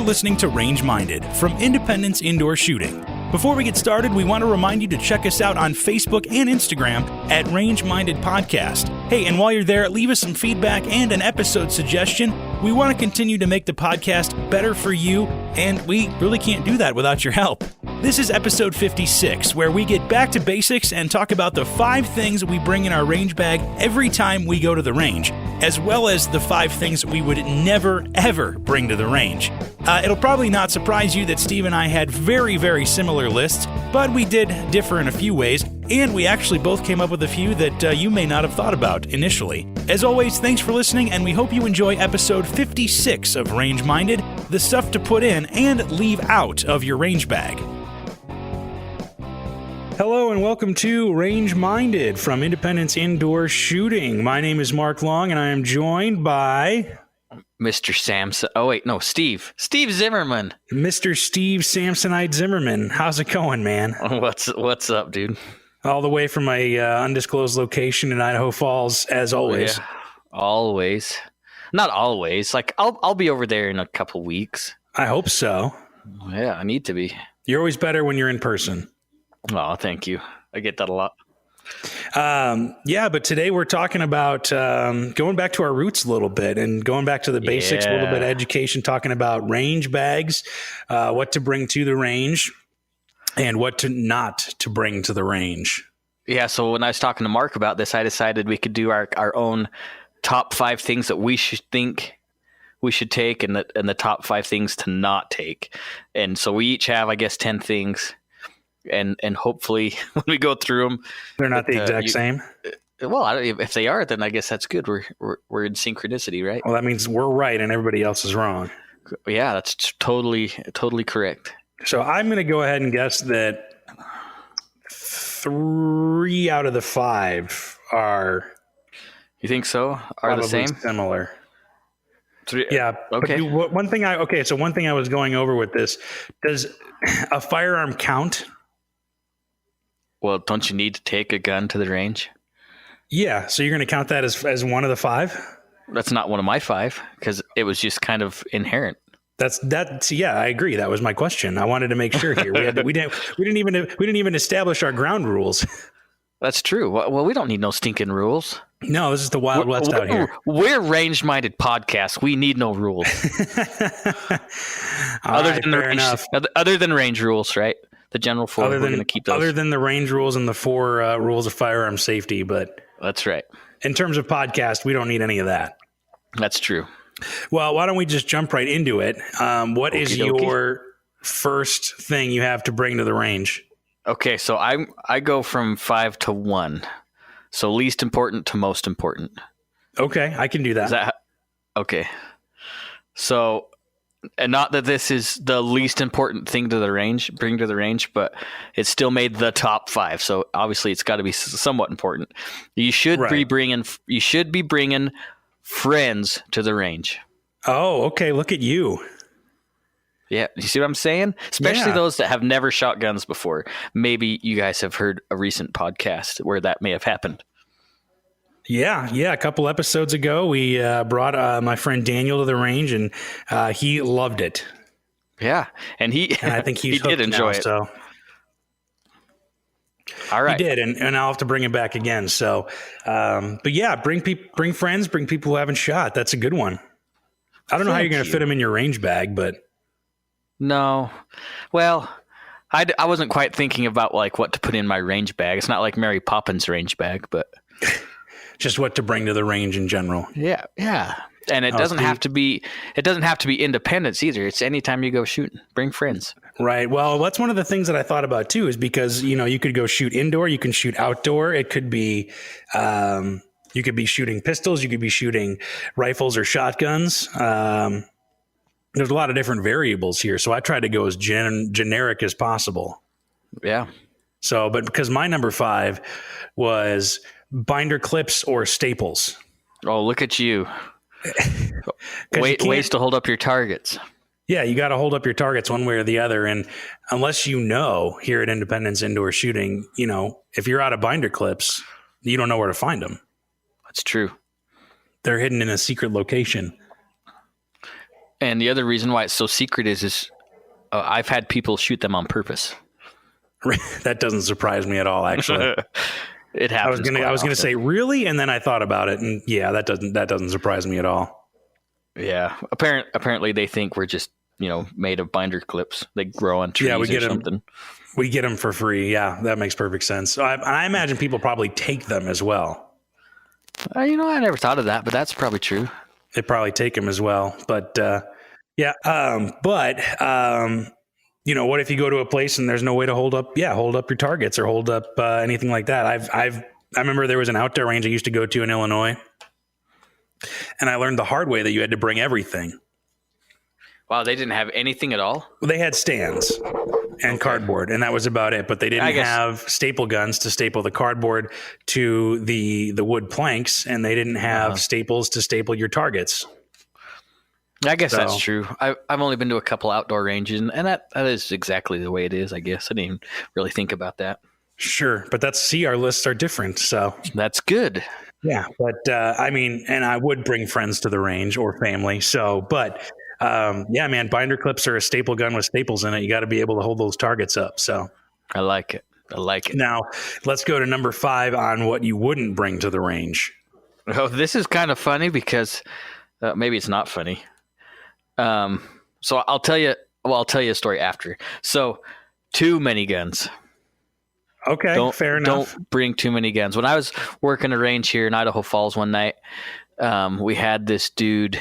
You're listening to Range Minded from Independence Indoor Shooting. Before we get started, we want to remind you to check us out on Facebook and Instagram at Range Minded Podcast. Hey, and while you're there, leave us some feedback and an episode suggestion. We want to continue to make the podcast better for you, and we really can't do that without your help. This is episode 56, where we get back to basics and talk about the 5 things we bring in our range bag every time we go to the range, as well as the 5 things we would never, ever bring to the range. It'll probably not surprise you that Steve and I had very, very similar lists, but we did differ in a few ways, and we actually both came up with a few that you may not have thought about initially. As always, thanks for listening, and we hope you enjoy episode 56 of Range Minded, the stuff to put in and leave out of your range bag. Hello and welcome to Range Minded from Independence Indoor Shooting. My name is Mark Long and I am joined by Mr. Samson. Oh wait, no, Steve Zimmerman. Mr. Steve Samsonite Zimmerman. How's it going, man? What's up, dude? All the way from a undisclosed location in Idaho Falls, as always. Yeah, always. Not always. Like I'll be over there in a couple weeks. I hope so. Yeah, I need to be. You're always better when you're in person. Oh, thank you. I get that a lot. Yeah, but today we're talking about going back to our roots a little bit and going back to the basics, a little bit of education, talking about range bags, what to bring to the range and what to not to bring to the range. Yeah, so when I was talking to Mark about this, I decided we could do our own top 5 things that we should think we should take and the top 5 things to not take. And so we each have, I guess, 10 things. And hopefully when we go through them, they're not the exact same. Well, if they are, then I guess that's good. We're in synchronicity, right? Well, that means we're right and everybody else is wrong. Yeah, that's totally correct. So I'm going to go ahead and guess that 3 out of the 5 are. You think so? Are the same? Similar. 3, yeah. Okay. One thing I was going over with this, does a firearm count? Well, don't you need to take a gun to the range? Yeah. So you're going to count that as one of the 5? That's not one of my 5 because it was just kind of inherent. Yeah, I agree. That was my question. I wanted to make sure here. We didn't even establish our ground rules. That's true. Well, we don't need no stinking rules. No, this is the Wild West out here. We're range-minded podcast. We need no rules. Other than range rules, right? The general 4, we're going to keep those. Other than the range rules and the 4 rules of firearm safety, but that's right. In terms of podcast, we don't need any of that. That's true. Well, why don't we just jump right into it? What is your first thing you have to bring to the range? Okay, so I go from 5 to 1. So least important to most important. Okay, I can do that. Okay. So, and not that this is the least important thing to bring to the range, but it's still made the top 5. So obviously it's got to be somewhat important. You should be bringing friends to the range. Oh, okay. Look at you. Yeah. You see what I'm saying? Especially those that have never shot guns before. Maybe you guys have heard a recent podcast where that may have happened. Yeah. A couple episodes ago, we brought my friend Daniel to the range, and he loved it. Yeah, and I think he did enjoy it. So. All right, he did, and I'll have to bring him back again. So, but yeah, bring friends, bring people who haven't shot. That's a good one. I don't know how you're going to fit them in your range bag, but no. Well, I wasn't quite thinking about like what to put in my range bag. It's not like Mary Poppins range bag, but just what to bring to the range in general. Yeah. And it doesn't have to be independence either. It's anytime you go shooting, bring friends. Right. Well, that's one of the things that I thought about too, is because, you could go shoot indoor, you can shoot outdoor. It could be, you could be shooting pistols, you could be shooting rifles or shotguns. There's a lot of different variables here. So I tried to go as generic as possible. Yeah. So, but because my number 5 was binder clips or staples. Oh, look at you. Ways to hold up your targets. Yeah, you got to hold up your targets one way or the other. And unless here at Independence Indoor Shooting, if you're out of binder clips, you don't know where to find them. That's true. They're hidden in a secret location. And the other reason why it's so secret is I've had people shoot them on purpose. That doesn't surprise me at all, actually. It happens. I was gonna say really, and then I thought about it, and yeah, that doesn't surprise me at all. Yeah, apparently they think we're just made of binder clips. They grow on trees or something. We get them for free. Yeah, that makes perfect sense. So I imagine people probably take them as well. I never thought of that, but that's probably true. They probably take them as well. But what if you go to a place and there's no way to hold up your targets or hold up anything like that? I remember there was an outdoor range I used to go to in Illinois, and I learned the hard way that you had to bring everything. Wow, they didn't have anything at all? Well, they had stands and cardboard, and that was about it. But they didn't have staple guns to staple the cardboard to the wood planks, and they didn't have staples to staple your targets. I guess that's true. I've only been to a couple outdoor ranges, and that is exactly the way it is, I guess. I didn't even really think about that. Sure, but our lists are different, so. That's good. Yeah, but and I would bring friends to the range or family, so, but... man, binder clips are a staple gun with staples in it. You got to be able to hold those targets up. So I like it. Now let's go to number 5 on what you wouldn't bring to the range. Oh, this is kind of funny because maybe it's not funny. So I'll tell you a story after. So too many guns. Okay, fair enough. Don't bring too many guns. When I was working a range here in Idaho Falls one night, we had this dude,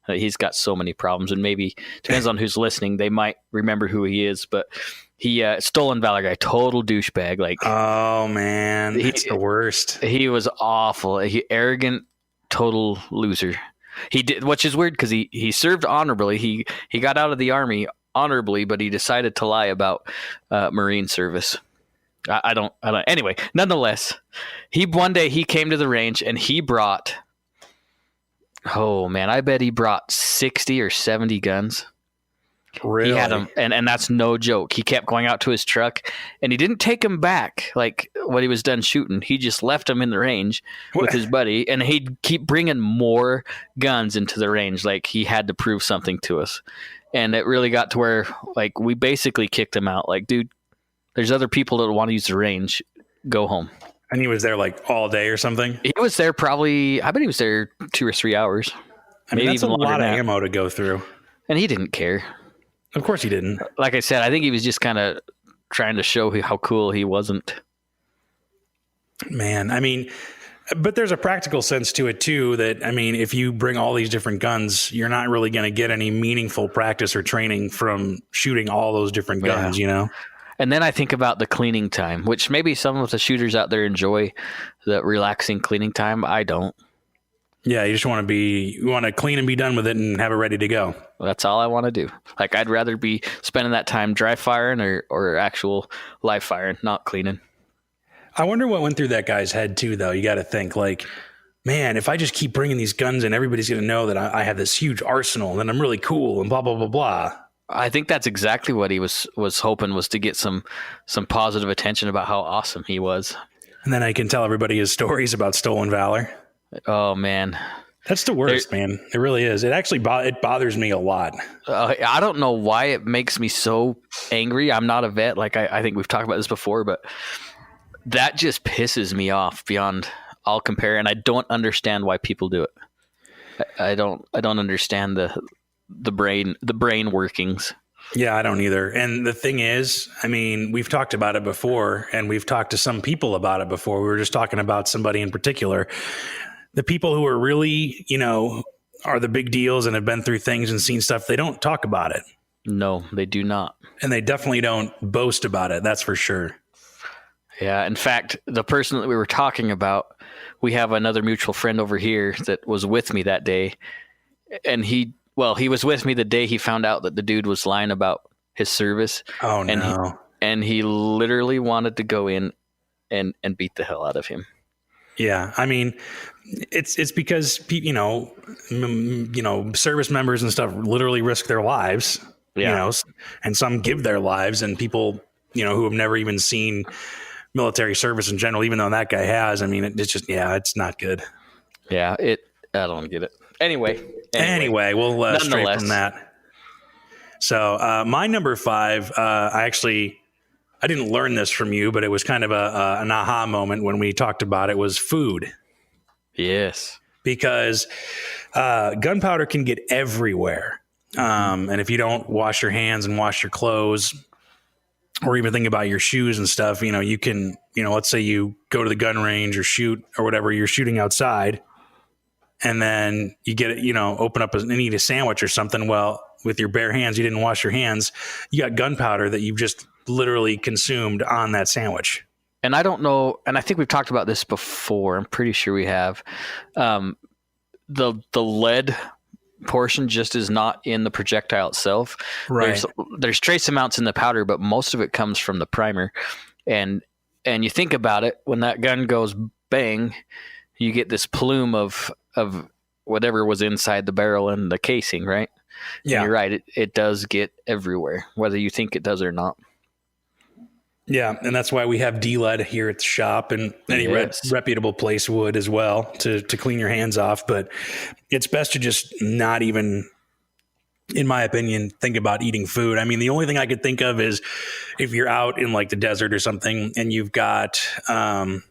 he's got so many problems, and maybe depends on who's listening. They might remember who he is, but he stolen valor guy, total douchebag. Like, oh man, that's the worst. He was awful. He arrogant, total loser. He did, which is weird because he served honorably. He got out of the Army honorably, but he decided to lie about Marine service. I don't. Anyway, nonetheless, one day he came to the range and he brought. Oh man, I bet he brought 60 or 70 guns. Really? He had them, and that's no joke. He kept going out to his truck, and he didn't take them back like when he was done shooting. He just left them in the range with his buddy, and he'd keep bringing more guns into the range. Like he had to prove something to us, and it really got to where like we basically kicked him out. Like, dude, there's other people that want to use the range. Go home. And he was there like all day or something? He was there I bet he was there 2 or 3 hours. I mean, that's a lot of ammo to go through. And he didn't care. Of course he didn't. Like I said, I think he was just kind of trying to show how cool he wasn't. Man, I mean, but there's a practical sense to it too, that, I mean, if you bring all these different guns, you're not really going to get any meaningful practice or training from shooting all those different guns, you know? And then I think about the cleaning time, which maybe some of the shooters out there enjoy, the relaxing cleaning time. I don't. Yeah, you just want to clean and be done with it and have it ready to go. That's all I want to do. Like, I'd rather be spending that time dry firing or actual live firing, not cleaning. I wonder what went through that guy's head too, though. You got to think like, man, if I just keep bringing these guns in, everybody's going to know that I have this huge arsenal and I'm really cool and blah, blah, blah, blah. I think that's exactly what he was hoping, was to get some positive attention about how awesome he was. And then I can tell everybody his stories about stolen valor. Oh, man. That's the worst, man. It really is. It actually it bothers me a lot. I don't know why it makes me so angry. I'm not a vet. Like I think we've talked about this before, but that just pisses me off beyond all compare. And I don't understand why people do it. I don't understand the brain workings. Yeah, I don't either. And the thing is, I mean, we've talked about it before, and we've talked to some people about it before. We were just talking about somebody in particular. The people who are really, are the big deals and have been through things and seen stuff, they don't talk about it. No, they do not. And they definitely don't boast about it. That's for sure. Yeah. In fact, the person that we were talking about, we have another mutual friend over here that was with me that day. And he was with me the day he found out that the dude was lying about his service. Oh, no. And he literally wanted to go in and beat the hell out of him. Yeah. I mean, it's because, service members and stuff literally risk their lives, and some give their lives, and people, who have never even seen military service in general, even though that guy has, I mean, it's just, it's not good. Yeah. I don't get it. Anyway, we'll stray from that. So my number 5, I didn't learn this from you, but it was kind of an aha moment when we talked about it, was food. Yes. Because gunpowder can get everywhere. And if you don't wash your hands and wash your clothes, or even think about your shoes and stuff, you can, let's say you go to the gun range or shoot or whatever, you're shooting outside, and then you get it, open up and eat a sandwich or something. Well, with your bare hands, you didn't wash your hands. You got gunpowder that you've just literally consumed on that sandwich. And I don't know, and I think we've talked about this before. I'm pretty sure we have. The lead portion just is not in the projectile itself. Right. There's trace amounts in the powder, but most of it comes from the primer. And you think about it, when that gun goes bang, you get this plume of whatever was inside the barrel and the casing, right? Yeah. And you're right. It does get everywhere, whether you think it does or not. Yeah, and that's why we have D-lead here at the shop, and any reputable place would as well to clean your hands off. But it's best to just not even, in my opinion, think about eating food. I mean, the only thing I could think of is if you're out in like the desert or something and you've got one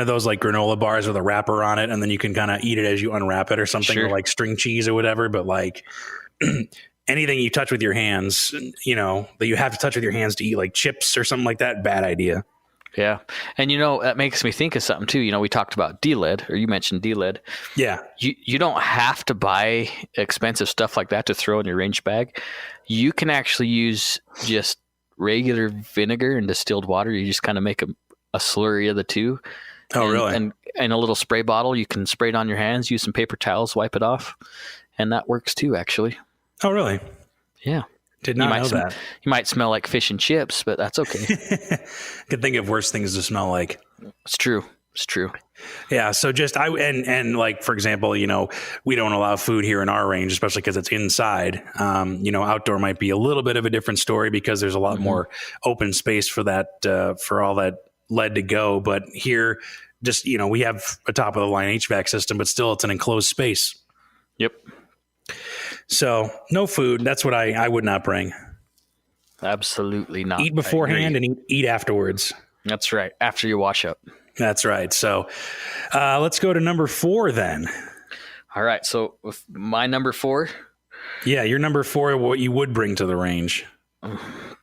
of those like granola bars with a wrapper on it, and then you can kind of eat it as you unwrap it or something, or like string cheese or whatever. But like anything you touch with your hands, that you have to touch with your hands to eat, like chips or something like that, bad idea. Yeah. And, that makes me think of something too. We talked about D-lead, or you mentioned D-lead. Yeah. You don't have to buy expensive stuff like that to throw in your range bag. You can actually use just regular vinegar and distilled water. You just kind of make a slurry of the two. Oh, really? And a little spray bottle. You can spray it on your hands, use some paper towels, wipe it off. And that works too, actually. Oh, really? Yeah. Did not know that. You might smell like fish and chips, but that's okay. Could think of worse things to smell like. It's true. Yeah. So and like, for example, we don't allow food here in our range, especially because it's inside. Outdoor might be a little bit of a different story because there's a lot more open space for that, for all that lead to go. But here, just, we have a top of the line HVAC system, but still it's an enclosed space. Yep. So no food. That's what I would not bring. Absolutely not. Eat beforehand and eat afterwards. That's right. After you wash up. That's right. So let's go to number 4 then. All right. So with my number 4. Yeah, your number 4, what you would bring to the range.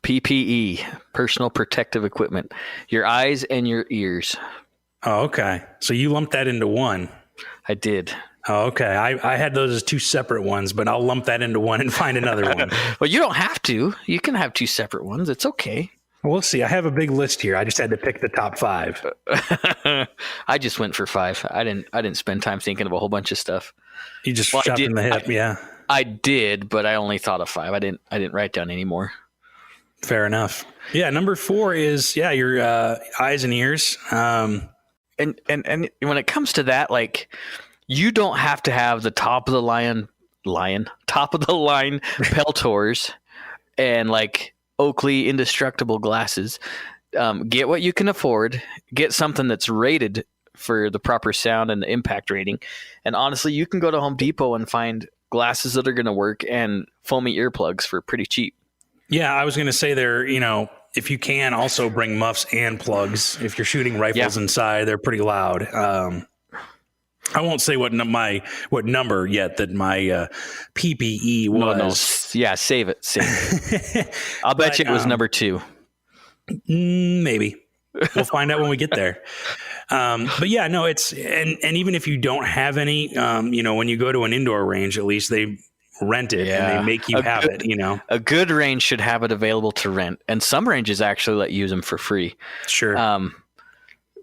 PPE, personal protective equipment. Your eyes and your ears. Oh, okay. So you lumped that into one. I did. Oh, okay. I had those as 2 separate ones, but I'll lump that into one and find another one. Well, you don't have to. You can have 2 separate ones. It's okay. We'll see. I have a big list here. I just had to pick the top 5. I just went for 5. I didn't spend time thinking of a whole bunch of stuff. You just shot in the hip, yeah. I did, but I only thought of 5. I didn't write down any more. Fair enough. Yeah, number 4 is your eyes and ears. And when it comes to that, like, you don't have to have the top of the line Peltors and like Oakley indestructible glasses. Get what you can afford. Get something that's rated for the proper sound and the impact rating. And honestly, you can go to Home Depot and find glasses that are going to work and foamy earplugs for pretty cheap. Yeah, I was going to say there, if you can also bring muffs and plugs. If you're shooting rifles inside, they're pretty loud. I won't say what number yet that my PPE was. No. Yeah, save it. I'll bet you it was number 2. Maybe. We'll find out when we get there. But yeah, no, it's and even if you don't have any, when you go to an indoor range, at least they rent it and they make you have it. A good range should have it available to rent, and some ranges actually let you use them for free. Sure.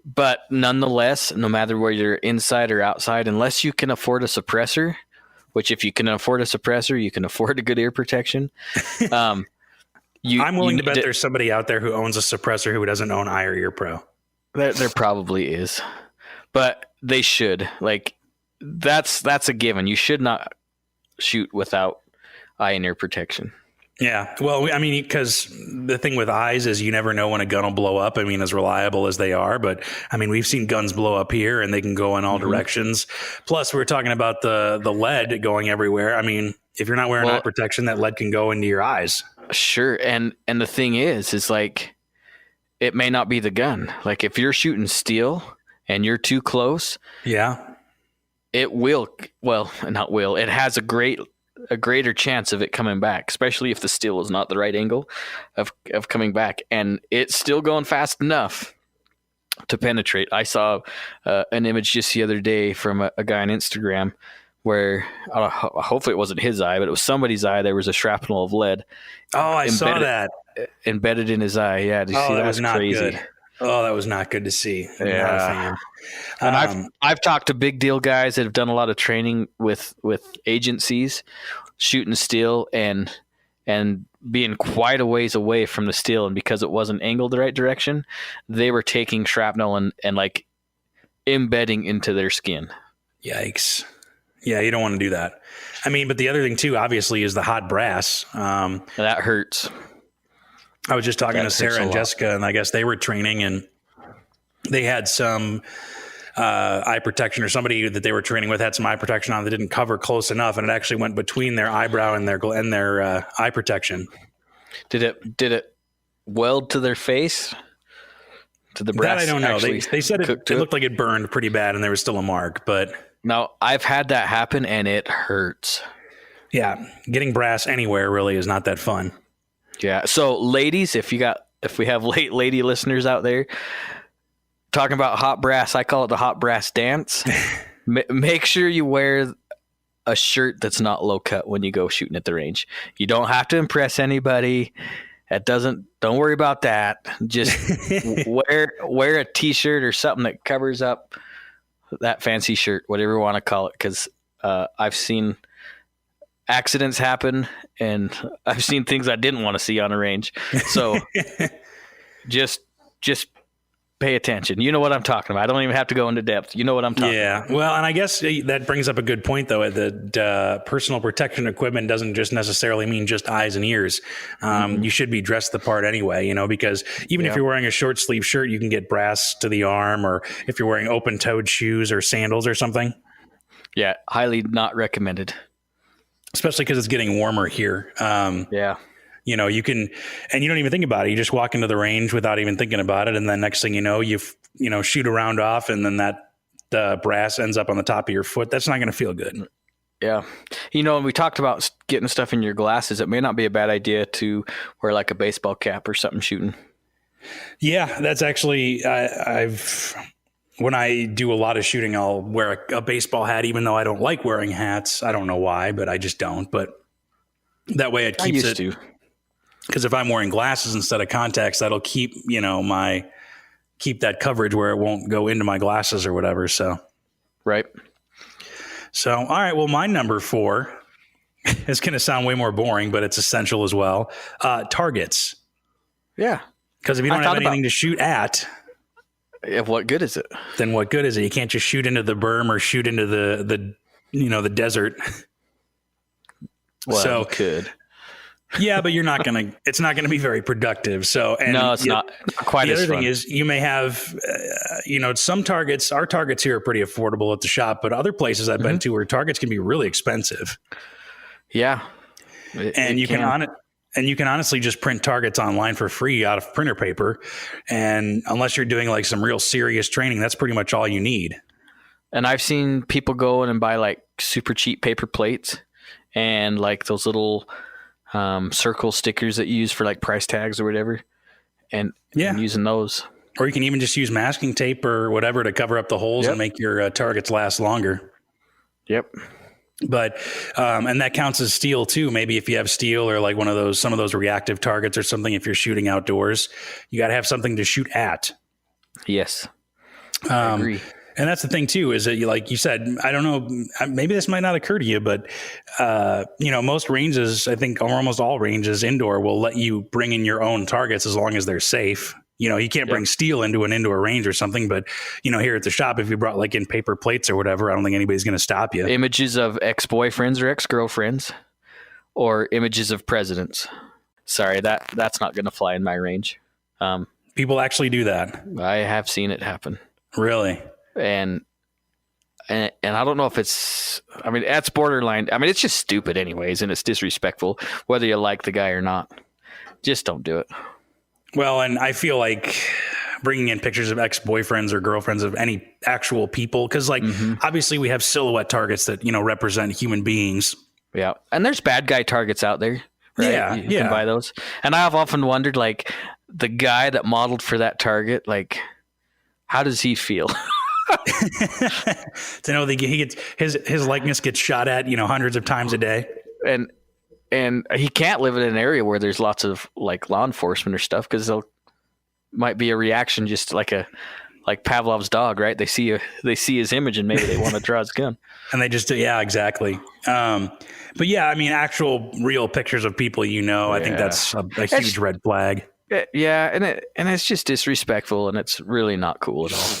But nonetheless, no matter where you're inside or outside, unless you can afford a suppressor, which if you can afford a suppressor, you can afford a good ear protection. I'm willing to bet there's somebody out there who owns a suppressor who doesn't own Eye or Ear Pro. There probably is, but they should. Like that's a given. You should not shoot without eye and ear protection. Yeah. Well, I mean, because the thing with eyes is you never know when a gun will blow up. I mean, as reliable as they are, but I mean, we've seen guns blow up here and they can go in all directions. Plus, we're talking about the lead going everywhere. I mean, if you're not wearing eye protection, that lead can go into your eyes. Sure. And the thing is like, it may not be the gun. Like if you're shooting steel and you're too close. Yeah. It will. Well, not will. It has a greater chance of it coming back, especially if the steel is not the right angle of coming back, and it's still going fast enough to penetrate. I saw an image just the other day from a guy on Instagram where hopefully it wasn't his eye, but it was somebody's eye. There was a shrapnel of lead. Oh, I saw that embedded in his eye. Yeah, did you see that? Was not crazy. Good. Oh, that was not good to see. I'm not a fan. And I've talked to big deal guys that have done a lot of training with agencies, shooting steel and being quite a ways away from the steel, and because it wasn't angled the right direction, they were taking shrapnel and like embedding into their skin. Yikes. Yeah, you don't want to do that. I mean, but the other thing too, obviously, is the hot brass. That hurts. I was just talking to Sarah and Jessica, and I guess they were training, and they had some eye protection, or somebody that they were training with had some eye protection on that didn't cover close enough, and it actually went between their eyebrow and their eye protection. Did it weld to their face? To the brass? That I don't know. They said it looked like it burned pretty bad, and there was still a mark. But now I've had that happen, and it hurts. Yeah, getting brass anywhere really is not that fun. Yeah. So, ladies, if we have lady listeners out there talking about hot brass, I call it the hot brass dance. Make sure you wear a shirt that's not low cut when you go shooting at the range. You don't have to impress anybody. Don't worry about that. Just wear a t-shirt or something that covers up that fancy shirt, whatever you want to call it. Because I've seen accidents happen, and I've seen things I didn't want to see on a range. So just pay attention. You know what I'm talking about. I don't even have to go into depth. You know what I'm talking about. Yeah. Well, and I guess that brings up a good point, though, that personal protection equipment doesn't just necessarily mean just eyes and ears. You should be dressed the part anyway, because even if you're wearing a short sleeve shirt, you can get brass to the arm, or if you're wearing open toed shoes or sandals or something. Yeah. Highly not recommended. Especially because it's getting warmer here. You can, and you don't even think about it. You just walk into the range without even thinking about it. And then next thing you know, you shoot a round off, and then that brass ends up on the top of your foot. That's not going to feel good. Yeah. And we talked about getting stuff in your glasses. It may not be a bad idea to wear like a baseball cap or something shooting. Yeah. That's actually, when I do a lot of shooting, I'll wear a baseball hat, even though I don't like wearing hats. I don't know why, but I just don't. But that way it keeps it. Because if I'm wearing glasses instead of contacts, that'll keep, keep that coverage where it won't go into my glasses or whatever. So, right. So, all right. Well, my number 4 is going to sound way more boring, but it's essential as well. Targets. Yeah. Because if you don't have anything to shoot at, what good is it? Then what good is it? You can't just shoot into the berm or shoot into the desert. Well, you could. Yeah, but it's not going to be very productive. So, and no, it's not quite as fun. The other thing is you may have, some targets, our targets here are pretty affordable at the shop, but other places I've been to where targets can be really expensive. Yeah. You can honestly just print targets online for free out of printer paper. And unless you're doing like some real serious training, that's pretty much all you need. And I've seen people go in and buy like super cheap paper plates and like those little circle stickers that you use for like price tags or whatever. And using those. Or you can even just use masking tape or whatever to cover up the holes and make your targets last longer. Yep. But, and that counts as steel too. Maybe if you have steel or like some of those reactive targets or something, if you're shooting outdoors, you got to have something to shoot at. Yes. I agree. And that's the thing too, is that like you said, I don't know, maybe this might not occur to you, but, most ranges, I think almost all ranges indoor will let you bring in your own targets as long as they're safe. You can't bring steel into an indoor range or something, but here at the shop, if you brought like in paper plates or whatever, I don't think anybody's going to stop you. Images of ex-boyfriends or ex-girlfriends or images of presidents. Sorry, that's not going to fly in my range. People actually do that. I have seen it happen. Really? And I don't know if it's, I mean, that's borderline. I mean, it's just stupid anyways, and it's disrespectful, whether you like the guy or not. Just don't do it. Well, and I feel like bringing in pictures of ex-boyfriends or girlfriends of any actual people, because like obviously we have silhouette targets that, represent human beings. Yeah. And there's bad guy targets out there. Right? Yeah. You can buy those. And I have often wondered, like, the guy that modeled for that target, like, how does he feel? To know that he gets his likeness gets shot at, hundreds of times a day. And he can't live in an area where there's lots of like law enforcement or stuff, because there might be a reaction, just like Pavlov's dog, right? They see his image and maybe they want to draw his gun. And they just do, yeah, exactly. But yeah, I mean, actual real pictures of people, I think that's a huge red flag. Yeah, and it's just disrespectful, and it's really not cool at all.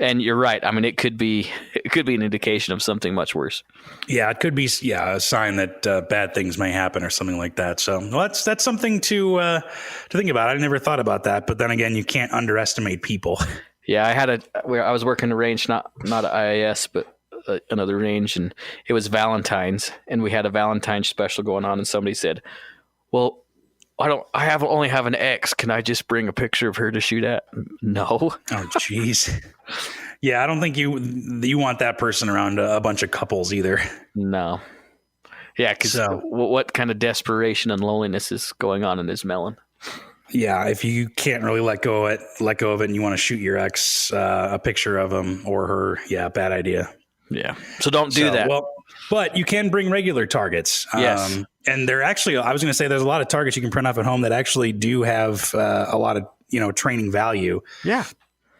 And you're right. I mean, it could be an indication of something much worse. Yeah, it could be a sign that bad things may happen or something like that. So that's something to think about. I never thought about that, but then again, you can't underestimate people. Yeah, I was working a range, not at IIS, but another range, and it was Valentine's, and we had a Valentine's special going on, and somebody said, "Well, I only have an ex. Can I just bring a picture of her to shoot at?" No. Oh, jeez. Yeah, I don't think you want that person around a bunch of couples either. No. Yeah, because what kind of desperation and loneliness is going on in his melon? Yeah, if you can't really let go of it, and you want to shoot your ex a picture of him or her, yeah, bad idea. Yeah, so don't do that. Well, but you can bring regular targets. Yes. And they're actually, I was going to say, there's a lot of targets you can print off at home that actually do have a lot of, training value. Yeah.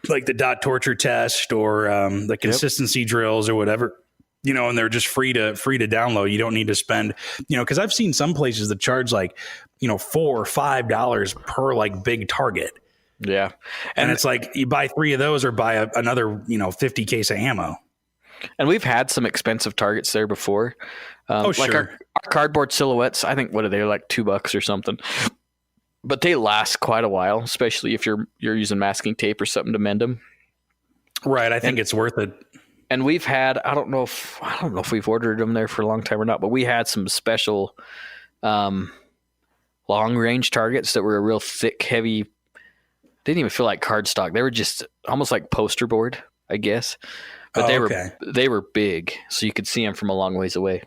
Like the dot torture test or the consistency drills or whatever, and they're just free to download. You don't need to spend, because I've seen some places that charge like, $4 or $5 per like big target. Yeah. And it's like you buy 3 of those or buy another, 50 case of ammo. And we've had some expensive targets there before. Like sure. our cardboard silhouettes, I think, what are they, like $2 or something? But they last quite a while, especially if you're using masking tape or something to mend them. Right, I think it's worth it. And we've had, I don't know if we've ordered them there for a long time or not, but we had some special long range targets that were a real thick, heavy. Didn't even feel like cardstock. They were just almost like poster board, I guess. But they were big, so you could see them from a long ways away.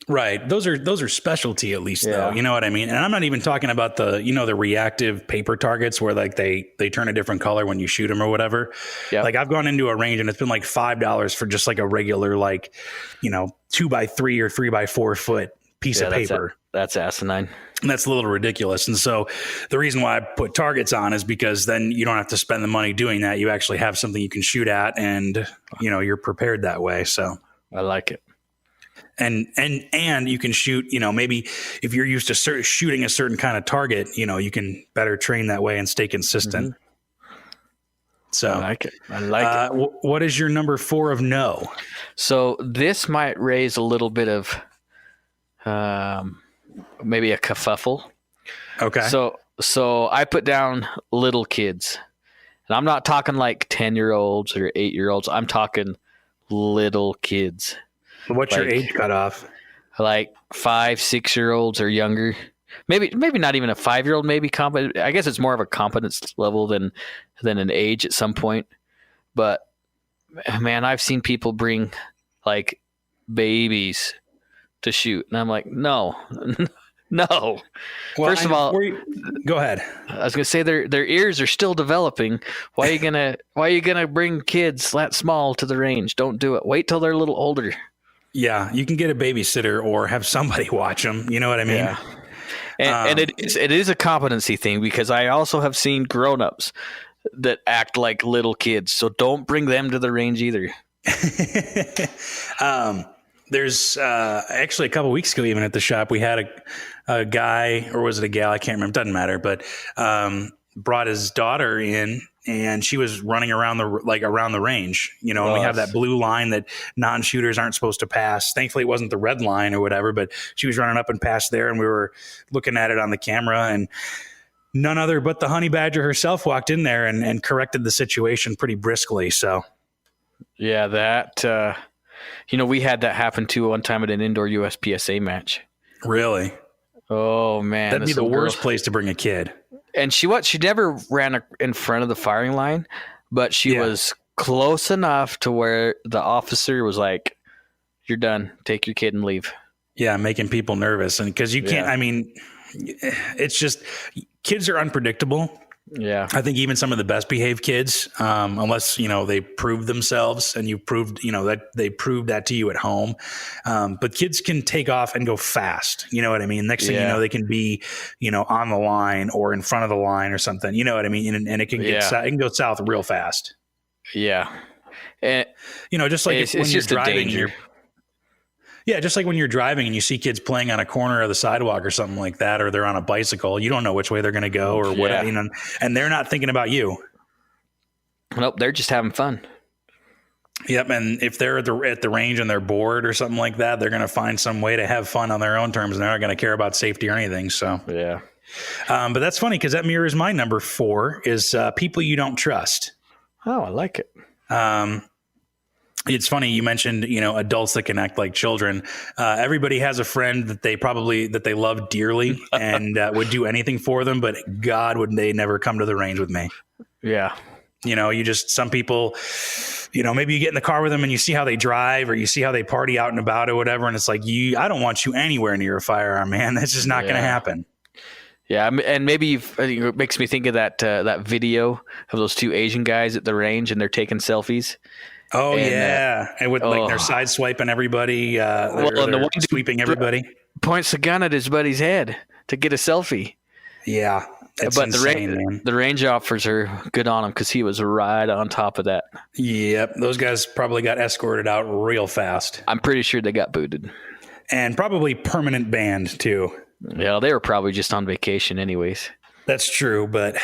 Right. Those are specialty, at least, though. You know what I mean? And I'm not even talking about the reactive paper targets where like they turn a different color when you shoot them or whatever. Yeah. Like I've gone into a range and it's been like $5 for just like a regular, like, 2x3 or 3x4 foot piece of paper. That's asinine. And that's a little ridiculous. And so the reason why I put targets on is because then you don't have to spend the money doing that. You actually have something you can shoot at and, you're prepared that way. So I like it. And you can shoot, maybe if you're used to shooting a certain kind of target, you can better train that way and stay consistent. Mm-hmm. So I like it. What is your number 4 of no? So this might raise a little bit of maybe a kerfuffle. Okay. So I put down little kids, and I'm not talking like 10-year-olds or 8-year-olds. I'm talking little kids. What's your age cutoff? Like 5, 6-year-olds or younger. Maybe not even a 5-year-old. Maybe competent. I guess it's more of a competence level than an age at some point. But man, I've seen people bring like babies to shoot, and I'm like, no. Well, first of all, go ahead. I was gonna say their ears are still developing. Why are you gonna bring kids that small to the range? Don't do it. Wait till they're a little older. Yeah, you can get a babysitter or have somebody watch them. You know what I mean? Yeah. And it is a competency thing, because I also have seen grown-ups that act like little kids. So don't bring them to the range either. There's actually a couple weeks ago, even at the shop, we had a guy, or was it a gal? I can't remember. It doesn't matter. But brought his daughter in and she was running around the range, and we have that blue line that non-shooters aren't supposed to pass. Thankfully it wasn't the red line or whatever, but she was running up and past there, and we were looking at it on the camera, and none other but the honey badger herself walked in there and corrected the situation pretty briskly. So yeah, that we had that happen too one time at an indoor USPSA match. Really? Oh man, that'd be the worst place to bring a kid. And she never ran in front of the firing line, but she was close enough to where the officer was like, "You're done. Take your kid and leave." Yeah, making people nervous, and because you can't. I mean, it's just kids are unpredictable. Yeah, I think even some of the best behaved kids, unless they prove themselves, and you proved that they proved that to you at home. But kids can take off and go fast. You know what I mean? Next thing you know, they can be on the line or in front of the line or something. You know what I mean? And it can it can go south real fast. Yeah, and, just like when you're driving, just like when you're driving and you see kids playing on a corner of the sidewalk or something like that, or they're on a bicycle, you don't know which way they're going to go or what, and they're not thinking about you. Nope, they're just having fun. Yep, and if they're at the range and they're bored or something like that, they're going to find some way to have fun on their own terms, and they're not going to care about safety or anything. So yeah, but that's funny because that mirrors my number 4 is people you don't trust. Oh, I like it. It's funny you mentioned, adults that can act like children. Everybody has a friend that they love dearly and would do anything for them, but God, would they never come to the range with me? Yeah. Some people, maybe you get in the car with them and you see how they drive or you see how they party out and about or whatever. And it's like, I don't want you anywhere near a firearm, man. That's just not going to happen. Yeah, and maybe it makes me think of that video of those 2 Asian guys at the range and they're taking selfies. Oh, and with their side swiping everybody, they're sweeping everybody. Points the gun at his buddy's head to get a selfie. Yeah, it's insane, man. The range officer, good on him because he was right on top of that. Yep, those guys probably got escorted out real fast. I'm pretty sure they got booted. And probably permanent banned, too. Yeah, they were probably just on vacation anyways. That's true, but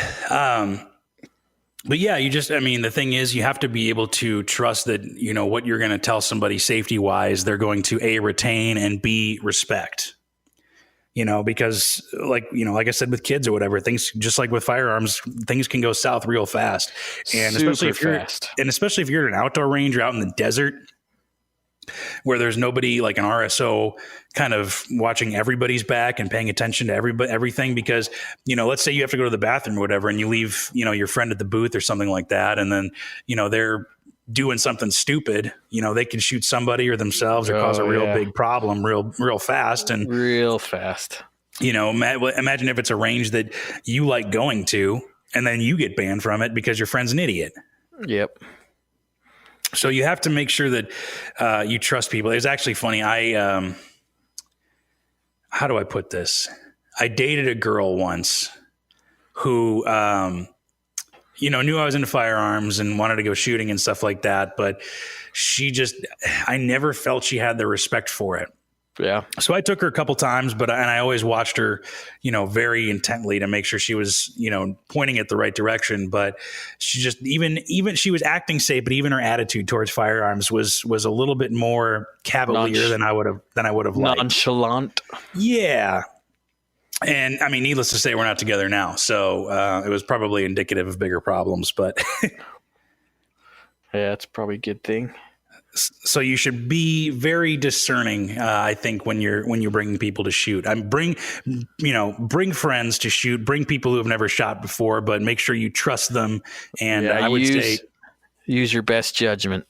yeah, the thing is you have to be able to trust that, what you're going to tell somebody safety wise, they're going to A, retain and B, respect, because like I said, with kids or whatever, things just like with firearms, things can go south real fast. And especially if you're at an outdoor range or out in the desert where there's nobody like an RSO kind of watching everybody's back and paying attention to everything, because, let's say you have to go to the bathroom or whatever, and you leave, your friend at the booth or something like that. And then, they're doing something stupid, they can shoot somebody or themselves or cause a real big problem real fast. And real fast, imagine if it's a range that you like going to, and then you get banned from it because your friend's an idiot. Yep. So you have to make sure that you trust people. It's actually funny. How do I put this? I dated a girl once who, knew I was into firearms and wanted to go shooting and stuff like that. But I never felt she had the respect for it. Yeah. So I took her a couple times, and I always watched her, very intently to make sure she was, pointing it the right direction. But she just, even she was acting safe, but even her attitude towards firearms was a little bit more cavalier than I would have liked. Nonchalant. Yeah. And needless to say, we're not together now. So it was probably indicative of bigger problems, but yeah, it's probably a good thing. So you should be very discerning, I think, when you're bringing people to shoot. Bring friends to shoot. Bring people who have never shot before, but make sure you trust them. And I would say use your best judgment.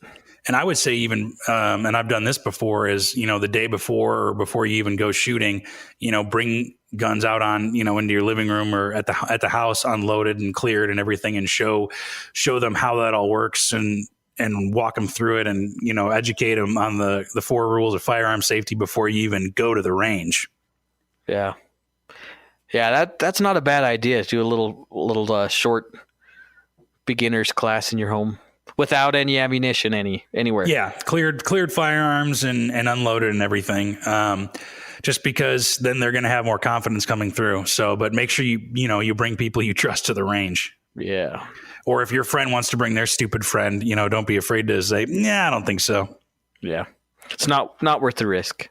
And I would say even, and I've done this before, is the day before or before you even go shooting, bring guns out on into your living room or at the house, unloaded and cleared and everything, and show them how that all works and walk them through it and, educate them on the 4 rules of firearm safety before you even go to the range. Yeah. Yeah. That's not a bad idea. Do a little short beginner's class in your home without any ammunition anywhere. Yeah. Cleared firearms and unloaded and everything. Just because then they're going to have more confidence coming through. So, but make sure you bring people you trust to the range. Yeah. Or if your friend wants to bring their stupid friend, don't be afraid to say, "Nah, I don't think so." Yeah. It's not worth the risk.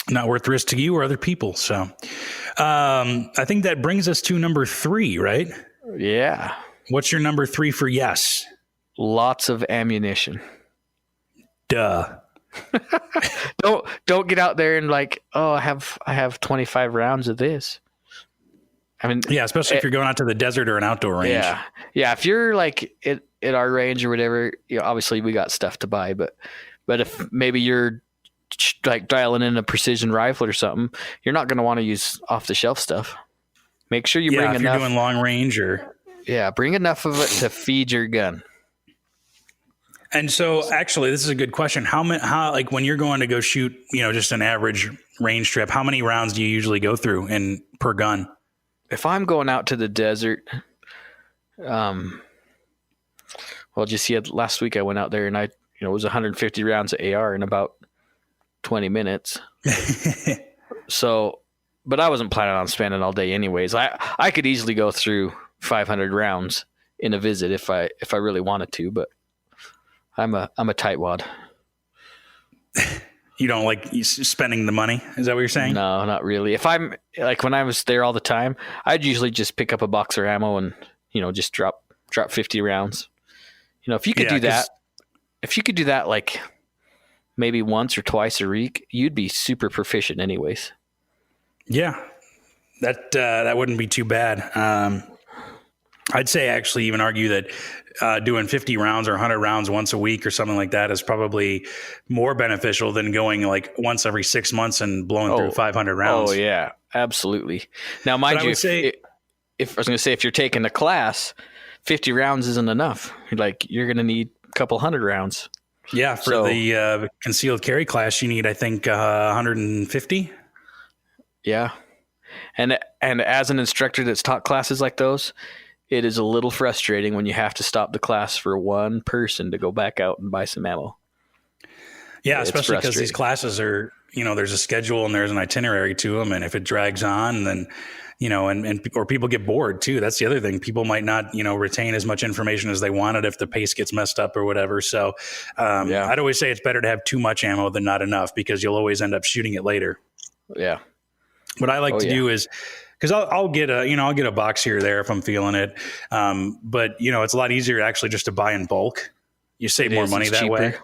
Not worth the risk to you or other people. So I think that brings us to number 3, right? Yeah. What's your number 3 for yes? Lots of ammunition. Duh. Don't get out there and like, oh, I have 25 rounds of this. I mean, yeah, especially if you're going out to the desert or an outdoor range. Yeah. If you're like at our range or whatever, obviously we got stuff to buy, but if maybe you're like dialing in a precision rifle or something, you're not going to want to use off the shelf stuff. Make sure you bring enough. If you're doing long range bring enough of it to feed your gun. And so, actually, this is a good question. How like when you're going to go shoot, just an average range trip, how many rounds do you usually go through per gun? If I'm going out to the desert, just last week I went out there and it was 150 rounds of AR in about 20 minutes. So, but I wasn't planning on spending all day anyways. I could easily go through 500 rounds in a visit if I really wanted to, but I'm a tightwad. You don't like spending the money? Is that what you're saying? No, not really. If I'm like when I was there all the time, I'd usually just pick up a box of ammo and just drop 50 rounds. If you could do that, like maybe once or twice a week, you'd be super proficient anyways. Yeah, that wouldn't be too bad. I'd say actually even argue that doing 50 rounds or 100 rounds once a week or something like that is probably more beneficial than going like once every 6 months and blowing through 500 rounds. Oh yeah, absolutely. Now, mind you, if you're taking a class, 50 rounds isn't enough. Like you're going to need a couple hundred rounds. Yeah. For the concealed carry class, you need, I think, 150. Yeah. And as an instructor that's taught classes like those, it is a little frustrating when you have to stop the class for one person to go back out and buy some ammo. Yeah, especially because these classes are, there's a schedule and there's an itinerary to them. And if it drags on, then, or people get bored too. That's the other thing. People might not, retain as much information as they wanted if the pace gets messed up or whatever. So I'd always say it's better to have too much ammo than not enough because you'll always end up shooting it later. Yeah. What I like to do is, because I'll get a box here or there if I'm feeling it. But it's a lot easier actually just to buy in bulk. You save more money that way.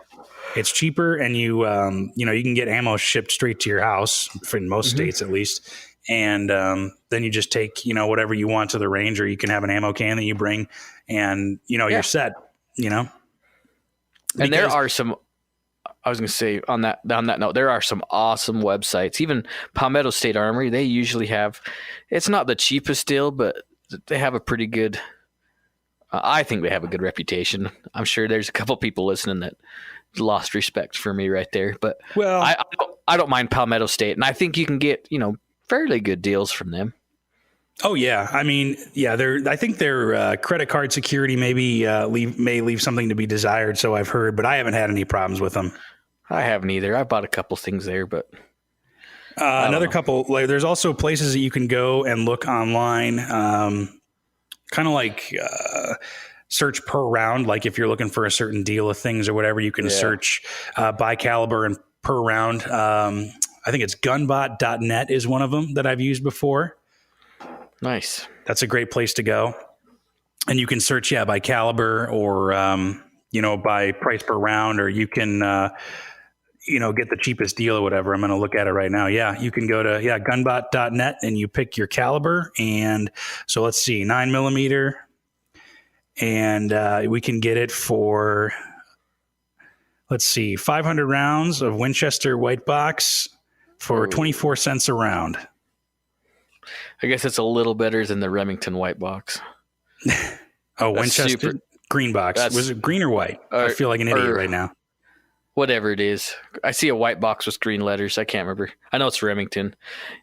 It's cheaper, and you can get ammo shipped straight to your house in most states at least. And then you just take whatever you want to the range, or you can have an ammo can that you bring, and you're set. And there are some. I was going to say on that note, there are some awesome websites. Even Palmetto State Armory, they usually have. It's not the cheapest deal, but they have a pretty good. I think they have a good reputation. I'm sure there's a couple people listening that lost respect for me right there, but I don't mind Palmetto State, and I think you can get fairly good deals from them. Oh yeah, I mean, yeah, I think their credit card security may leave something to be desired. So I've heard, but I haven't had any problems with them. I haven't either. I bought a couple things there, but another couple. Like, there's also places that you can go and look online, kind of like search per round. Like if you're looking for a certain deal of things or whatever, you can search by caliber and per round. I think it's gunbot.net is one of them that I've used before. Nice. That's a great place to go. And you can search, by caliber or, by price per round, or you can, get the cheapest deal or whatever. I'm going to look at it right now. Yeah. You can go to, gunbot.net and you pick your caliber. And so let's see, 9mm. And we can get it for, 500 rounds of Winchester white box for 24 cents a round. I guess it's a little better than the Remington white box. Winchester green box. Was it green or white? I feel like an idiot right now. Whatever it is. I see a white box with green letters. I can't remember. I know it's Remington.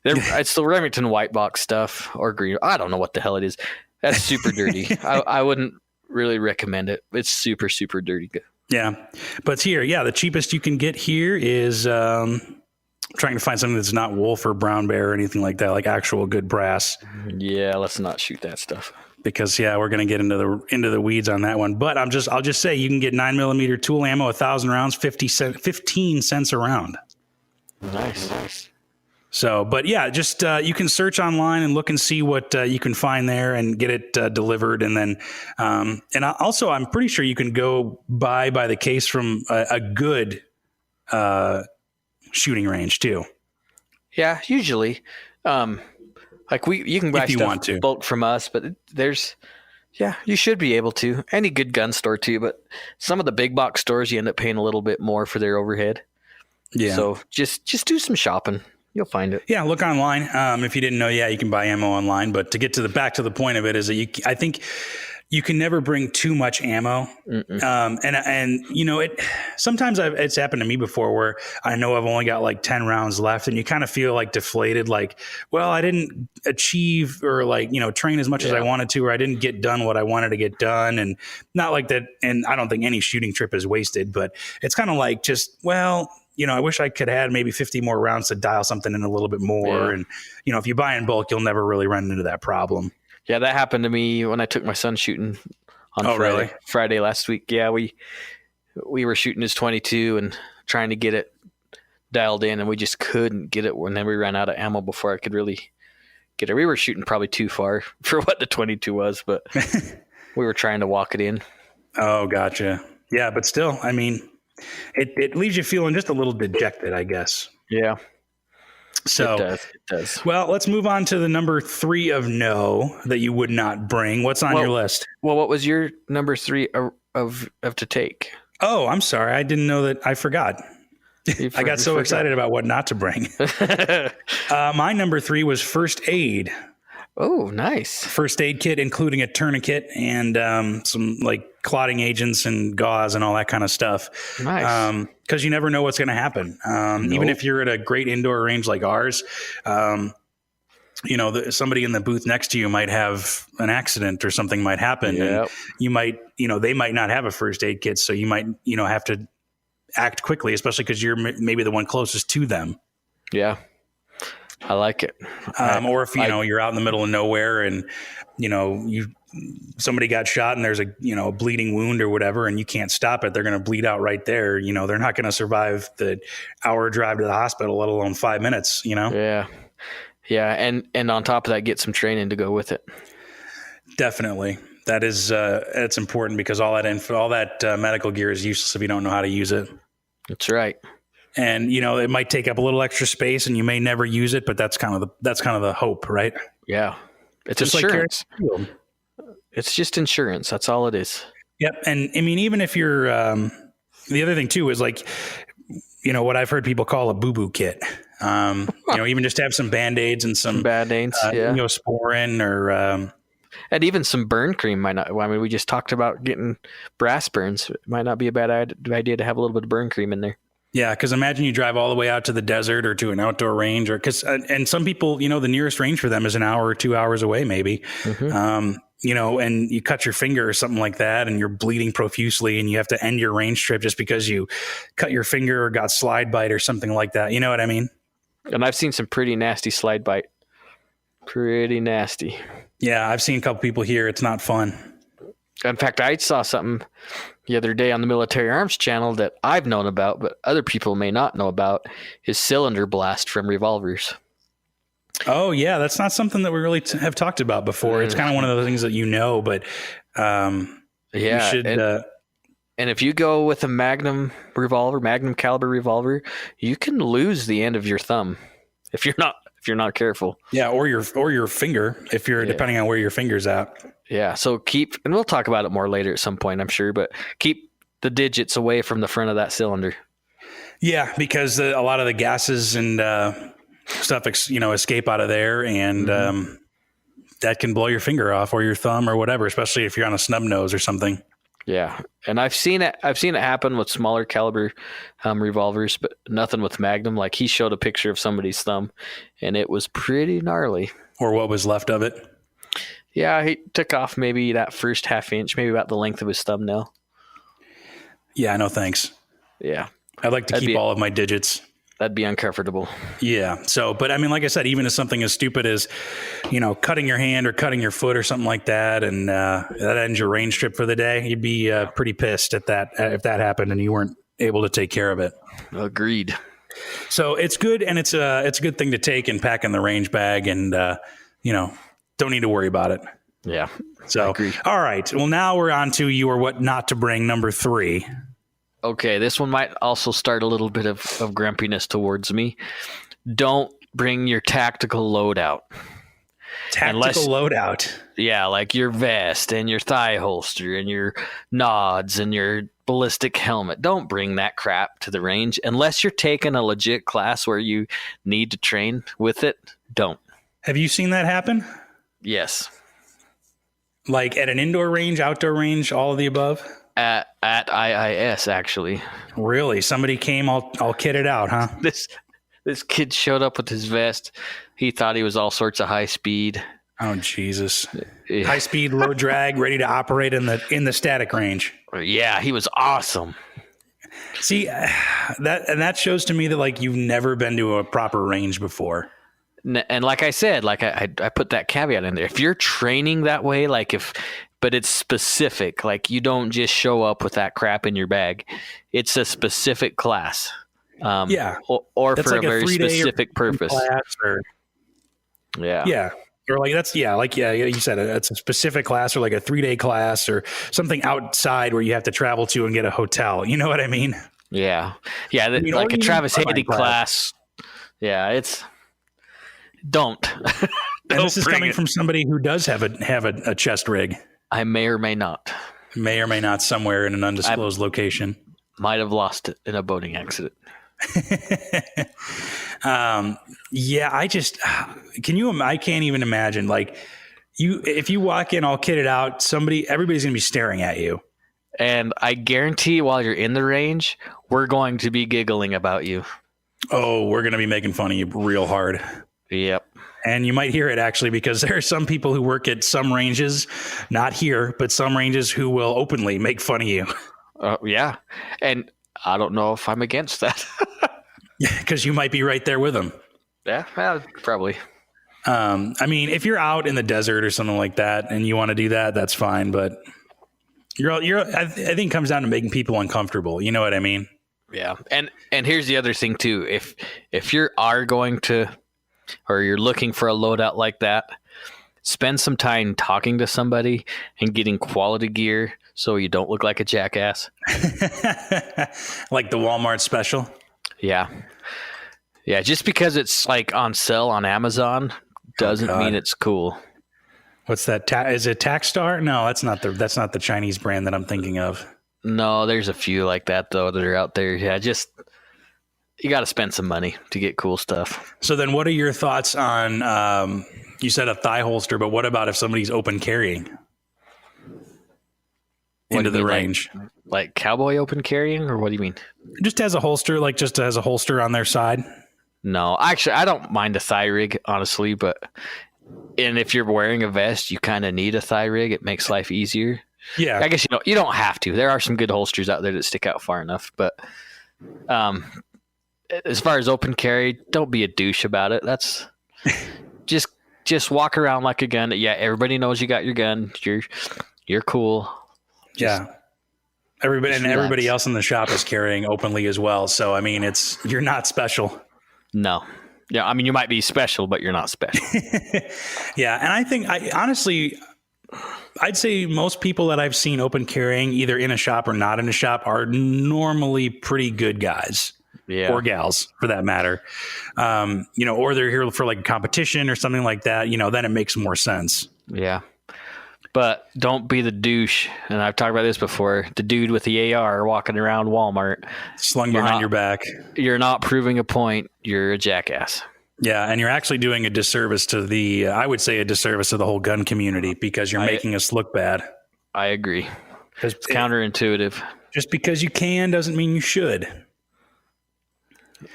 It's the Remington white box stuff or green. I don't know what the hell it is. That's super dirty. I wouldn't really recommend it. It's super, super dirty. Yeah. But it's here. Yeah. The cheapest you can get here is trying to find something that's not wolf or brown bear or anything like that, like actual good brass. Yeah, let's not shoot that stuff. because we're going to get into the weeds on that one. But I'll just say you can get 9mm tool ammo, 1,000 rounds, 15 cents a round. Nice. So, but yeah, just you can search online and look and see what you can find there and get it delivered. And then, also, I'm pretty sure you can go buy by the case from a good shooting range too. Yeah, usually. Like you can buy if you stuff want to bulk from us, but you should be able to. Any good gun store too, but some of the big box stores you end up paying a little bit more for their overhead. Yeah. So just do some shopping. You'll find it. Yeah, look online. If you didn't know, you can buy ammo online. But to get back to the point of it is that I think you can never bring too much ammo. And sometimes it's happened to me before where I know I've only got like 10 rounds left and you kind of feel like deflated, like, well, I didn't achieve or train as much as I wanted to, or I didn't get done what I wanted to get done. And not like that. And I don't think any shooting trip is wasted, but it's kind of like I wish I could have had maybe 50 more rounds to dial something in a little bit more. Yeah. And, if you buy in bulk, you'll never really run into that problem. Yeah, that happened to me when I took my son shooting on Friday last week. Yeah, we were shooting his 22 and trying to get it dialed in, and we just couldn't get it. And then we ran out of ammo before I could really get it. We were shooting probably too far for what the 22 was, but we were trying to walk it in. Oh, gotcha. Yeah, but still, I mean, it leaves you feeling just a little dejected, I guess. Yeah. So it does. Well, let's move on to the number 3 of no that you would not bring. What's on your list? Well, what was your number 3 of to take? Oh, I'm sorry. I didn't know that. I forgot. I got so excited about what not to bring. My number 3 was first aid. Oh, nice. First aid kit, including a tourniquet and some like clotting agents and gauze and all that kind of stuff. Nice. Because you never know what's going to happen. Even if you're at a great indoor range like ours, somebody in the booth next to you might have an accident or something might happen. Yep. And you might, they might not have a first aid kit. So you might, have to act quickly, especially because you're maybe the one closest to them. Yeah. I like it. Or if, you're out in the middle of nowhere and, somebody got shot and there's a bleeding wound or whatever, and you can't stop it. They're going to bleed out right there. They're not going to survive the hour drive to the hospital, let alone 5 minutes, Yeah. Yeah. And on top of that, get some training to go with it. Definitely. That is, it's important because all that medical gear is useless if you don't know how to use it. That's right. And, it might take up a little extra space and you may never use it, but that's kind of the hope, right? Yeah. It's just insurance. Like it's just insurance. That's all it is. Yep. And I mean, even if you're, the other thing too is like, what I've heard people call a boo-boo kit. Even just to have some Band-Aids and some Band-Aids, Neosporin or, and even some burn cream might not. I mean, we just talked about getting brass burns. It might not be a bad idea to have a little bit of burn cream in there. Yeah, because imagine you drive all the way out to the desert or to an outdoor range, and some people, the nearest range for them is an hour or 2 hours away, maybe. Mm-hmm. And you cut your finger or something like that, and you're bleeding profusely, and you have to end your range trip just because you cut your finger or got slide bite or something like that. You know what I mean? And I've seen some pretty nasty slide bite. Pretty nasty. Yeah, I've seen a couple people here. It's not fun. In fact, I saw something the other day on the Military Arms channel that I've known about, but other people may not know about, is cylinder blast from revolvers. Oh, yeah. That's not something that we really have talked about before. It's kind of one of those things that but you should... And if you go with a Magnum caliber revolver, you can lose the end of your thumb if you're not careful. Yeah, or your finger if you're depending on where your finger's at. Yeah, so and we'll talk about it more later at some point, I'm sure, but keep the digits away from the front of that cylinder. Yeah, because a lot of the gases and stuff, escape out of there, and that can blow your finger off or your thumb or whatever, especially if you're on a snub nose or something. Yeah, and I've seen it happen with smaller caliber revolvers, but nothing with Magnum. Like he showed a picture of somebody's thumb, and it was pretty gnarly. Or what was left of it. Yeah, he took off maybe that first half inch, maybe about the length of his thumbnail. Yeah, no thanks. Yeah. I'd like to keep all of my digits. That'd be uncomfortable. Yeah. So, but I mean, like I said, even as something as stupid as, cutting your hand or cutting your foot or something like that, and that ends your range trip for the day, you'd be pretty pissed at that if that happened and you weren't able to take care of it. Agreed. So it's good, and it's a good thing to take and pack in the range bag, and don't need to worry about it. Yeah. So, all right. Well, now we're on to your what not to bring, number 3. Okay, this one might also start a little bit of grumpiness towards me. Don't bring your tactical loadout. Loadout? Yeah, like your vest and your thigh holster and your nods and your ballistic helmet. Don't bring that crap to the range unless you're taking a legit class where you need to train with it. Don't. Have you seen that happen? Yes. Like at an indoor range, outdoor range, all of the above? At IIS, actually. Really? Somebody came all kitted out, huh? This kid showed up with his vest. He thought he was all sorts of high speed. Oh, Jesus. Yeah. High speed, low drag, ready to operate in the static range. Yeah, he was awesome. See, that shows to me that like you've never been to a proper range before. And like I said, like I put that caveat in there. If you're training that way, but it's specific, like you don't just show up with that crap in your bag. It's a specific class. Or that's for like a very specific purpose. Yeah. Or like you said, it's a specific class or like a 3-day class or something outside where you have to travel to and get a hotel. You know what I mean? Yeah. Yeah. Like a Travis Haiti class. Yeah. It's don't. And this is coming from somebody who does have a chest rig. I may or may not. May or may not somewhere in an undisclosed location. Might have lost it in a boating accident. I can't even imagine like if you walk in all kitted out, everybody's going to be staring at you. And I guarantee while you're in the range, we're going to be giggling about you. Oh, we're going to be making fun of you real hard. Yep. And you might hear it actually, because there are some people who work at some ranges, not here, but some ranges who will openly make fun of you. Yeah. And I don't know if I'm against that. Because you might be right there with them. Yeah, probably. I mean, if you're out in the desert or something like that and you want to do that, that's fine. But I think it comes down to making people uncomfortable. You know what I mean? Yeah. And here's the other thing too. If you are going to, or you're looking for a loadout like that, spend some time talking to somebody and getting quality gear so you don't look like a jackass. Like the Walmart special? Yeah. Yeah, just because it's like on sale on Amazon doesn't mean it's cool. What's that? Is it Tackstar? No, that's not the Chinese brand that I'm thinking of. No, there's a few like that though that are out there. Yeah, just you got to spend some money to get cool stuff. So then what are your thoughts on, you said a thigh holster, but what about if somebody's open carrying into the range? Like cowboy open carrying, or what do you mean? Just as a holster, on their side? No, actually, I don't mind a thigh rig, honestly, and if you're wearing a vest, you kind of need a thigh rig. It makes life easier. Yeah. I guess you don't have to. There are some good holsters out there that stick out far enough, but as far as open carry, don't be a douche about it. That's just walk around like a gun. Yeah, everybody knows you got your gun. You're cool. Yeah. Everybody else in the shop is carrying openly as well. So I mean, you're not special. No. Yeah, I mean you might be special, but you're not special. Yeah, and I think I'd say most people that I've seen open carrying, either in a shop or not in a shop, are normally pretty good guys. Yeah. Or gals for that matter. Or they're here for like competition or something like that, then it makes more sense. Yeah. But don't be the douche. And I've talked about this before. The dude with the AR walking around Walmart. Slung behind your back. You're not proving a point. You're a jackass. Yeah. And you're actually doing a disservice to I would say a disservice to the whole gun community, because you're making us look bad. I agree. It's counterintuitive. Just because you can doesn't mean you should.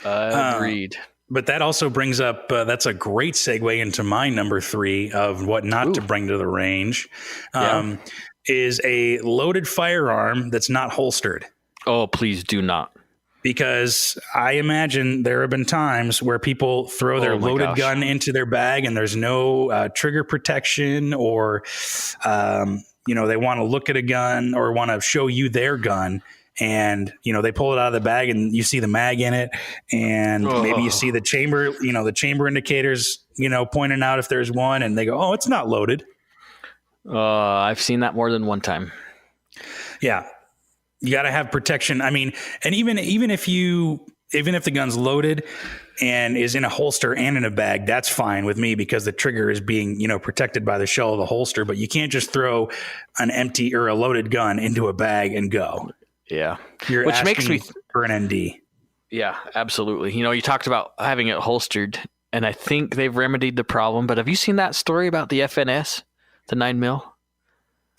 Agreed. But that also brings up, that's a great segue into my number 3 of what not to bring to the range, is a loaded firearm that's not holstered. Oh, please do not. Because I imagine there have been times where people throw their loaded gun into their bag and there's no trigger protection, or, they want to look at a gun or want to show you their gun. And, they pull it out of the bag and you see the mag in it. And maybe you see the chamber, the chamber indicators, pointing out if there's one, and they go, oh, it's not loaded. I've seen that more than one time. Yeah. You got to have protection. I mean, and even if the gun's loaded and is in a holster and in a bag, that's fine with me because the trigger is being, protected by the shell of the holster. But you can't just throw an empty or a loaded gun into a bag and go. Yeah. Which makes me for an ND. Yeah, absolutely. You talked about having it holstered, and I think they've remedied the problem. But have you seen that story about the FNS, the 9mm?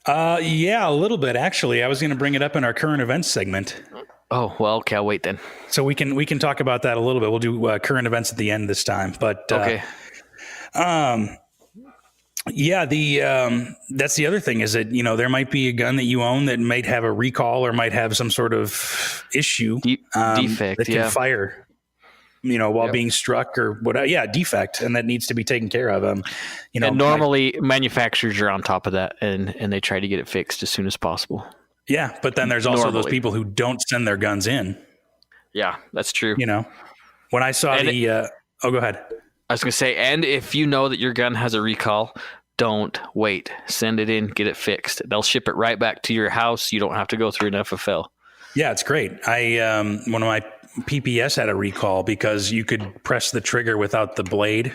Yeah, a little bit actually. I was going to bring it up in our current events segment. Oh, well, okay, I'll wait then. So we can talk about that a little bit. We'll do current events at the end this time. But okay. Yeah, that's the other thing is that there might be a gun that you own that might have a recall or might have some sort of issue defect that can fire. While being struck or whatever. Yeah, defect, and that needs to be taken care of. And normally manufacturers are on top of that and they try to get it fixed as soon as possible. Yeah, but then there's also those people who don't send their guns in. Yeah, that's true. When I saw go ahead. I was going to say, and if you know that your gun has a recall, don't wait. Send it in, get it fixed. They'll ship it right back to your house. You don't have to go through an FFL. Yeah, it's great. One of my PPS had a recall because you could press the trigger without the blade.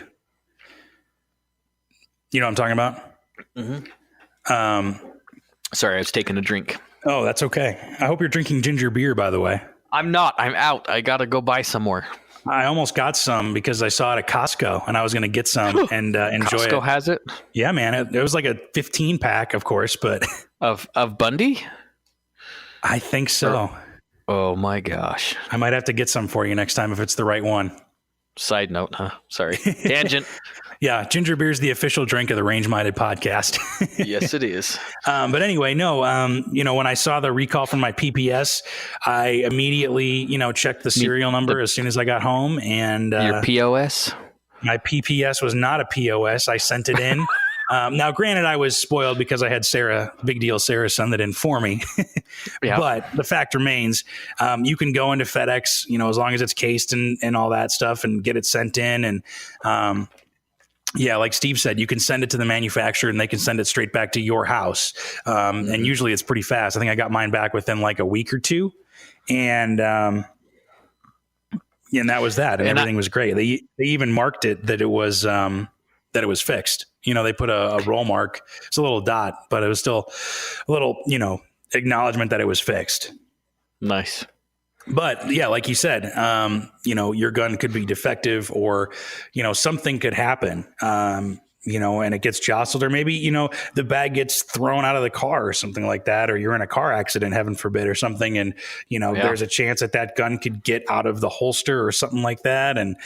You know what I'm talking about? Mm-hmm. Sorry, I was taking a drink. Oh, that's okay. I hope you're drinking ginger beer, by the way. I'm not. I'm out. I got to go buy some more. I almost got some because I saw it at Costco and I was going to get some and enjoy it. Costco has it? Yeah, man. It was like a 15 pack, of course, but of Bundy? I think so. Oh my gosh. I might have to get some for you next time if it's the right one. Side note, huh? Sorry. Tangent. Yeah, ginger beer is the official drink of the Range Minded podcast. Yes, it is. But anyway, no, when I saw the recall from my PPS, I immediately, checked the serial number as soon as I got home. And your POS? My PPS was not a POS. I sent it in. Now, granted, I was spoiled because I had Sarah, big deal Sarah, send it in for me. Yeah. But the fact remains, you can go into FedEx, as long as it's cased and all that stuff and get it sent in. And yeah, like Steve said, you can send it to the manufacturer and they can send it straight back to your house. And usually it's pretty fast. I think I got mine back within like a week or two. And that was that. And everything was great. They even marked it that it was fixed. They put a roll mark. It's a little dot, but it was still a little, acknowledgement that it was fixed. Nice. But yeah, like you said, your gun could be defective or, something could happen, and it gets jostled or maybe, the bag gets thrown out of the car or something like that, or you're in a car accident, heaven forbid, or something. And, there's a chance that gun could get out of the holster or something like that. And,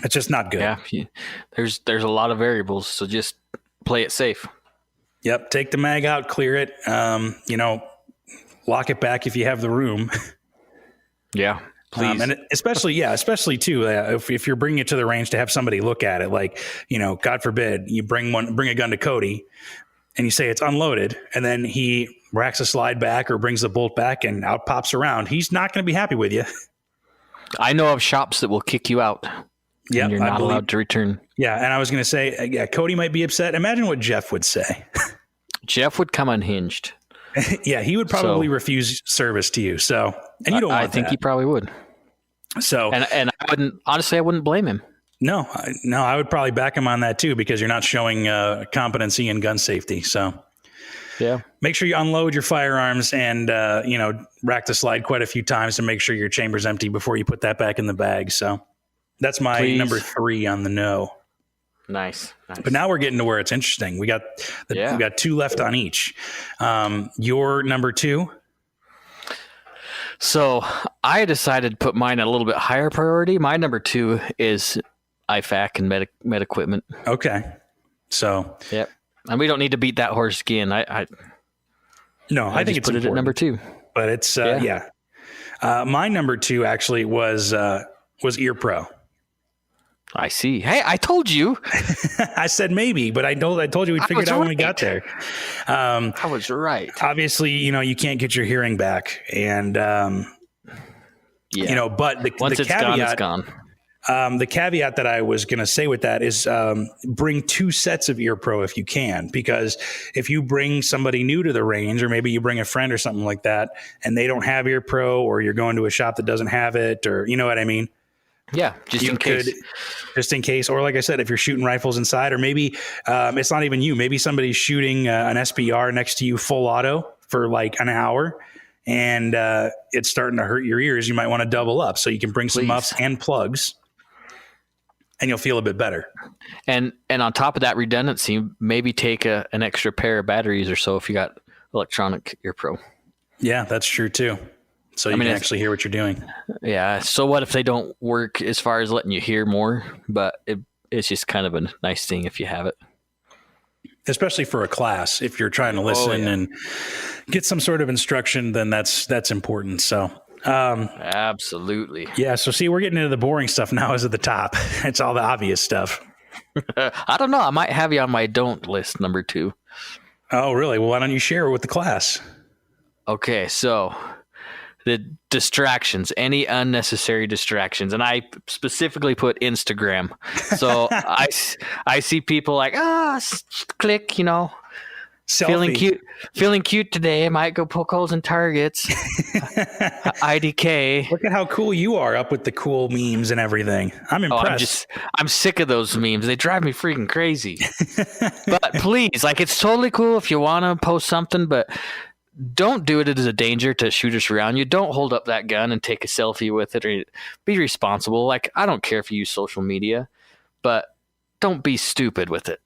it's just not good. Yeah. There's a lot of variables. So just play it safe. Yep. Take the mag out, clear it. Lock it back if you have the room. Yeah, please. And especially too, if you're bringing it to the range to have somebody look at it, like, God forbid you bring a gun to Cody and you say it's unloaded and then he racks a slide back or brings the bolt back and out pops around. He's not going to be happy with you. I know of shops that will kick you out. Yeah, you're not allowed to return. Yeah, and I was going to say, Cody might be upset. Imagine what Jeff would say. Jeff would come unhinged. Yeah, he would probably refuse service to you. So, and you don't want that. I think he probably would. So, and I wouldn't blame him. No, I would probably back him on that too, because you're not showing competency in gun safety. So, yeah, make sure you unload your firearms and, rack the slide quite a few times to make sure your chamber's empty before you put that back in the bag. So that's my number 3 on the no. Nice. But now we're getting to where it's interesting. We got 2 left on each. Your number 2. So I decided to put mine at a little bit higher priority. My number 2 is IFAC and med equipment. Okay. So, yep. And we don't need to beat that horse again. I think it's put it at number 2. But it's yeah. My number 2 actually was Ear Pro. I see. Hey, I told you. I said maybe, but I told you we'd figure it out when we got there. I was right. Obviously, you can't get your hearing back, and but once it's caveat, gone, it's gone. The caveat that I was going to say with that is bring 2 sets of Ear Pro if you can, because if you bring somebody new to the range, or maybe you bring a friend or something like that, and they don't have Ear Pro, or you're going to a shop that doesn't have it, or you know what I mean? Yeah, just in case. Or like I said, if you're shooting rifles inside, or maybe it's not even you. Maybe somebody's shooting an SBR next to you full auto for like an hour, and it's starting to hurt your ears. You might want to double up, so you can bring some muffs and plugs, and you'll feel a bit better. And on top of that redundancy, maybe take an extra pair of batteries or so if you got electronic Ear Pro. Yeah, that's true too. So you can actually hear what you're doing. Yeah. So what if they don't work as far as letting you hear more? But it's just kind of a nice thing if you have it. Especially for a class. If you're trying to listen and get some sort of instruction, then that's important. So absolutely. Yeah. So see, we're getting into the boring stuff now is at the top. It's all the obvious stuff. I don't know. I might have you on my don't list, number 2. Oh, really? Well, why don't you share it with the class? Okay. So the distractions, any unnecessary distractions. And I specifically put Instagram. So I see people like, click, Selfie. feeling cute today. I might go poke holes in targets. IDK. Look at how cool you are up with the cool memes and everything. I'm impressed. I'm sick of those memes. They drive me freaking crazy. But please, it's totally cool if you want to post something, but don't do it as a danger to shooters around you. Don't hold up that gun and take a selfie with it, or be responsible. I don't care if you use social media, but don't be stupid with it.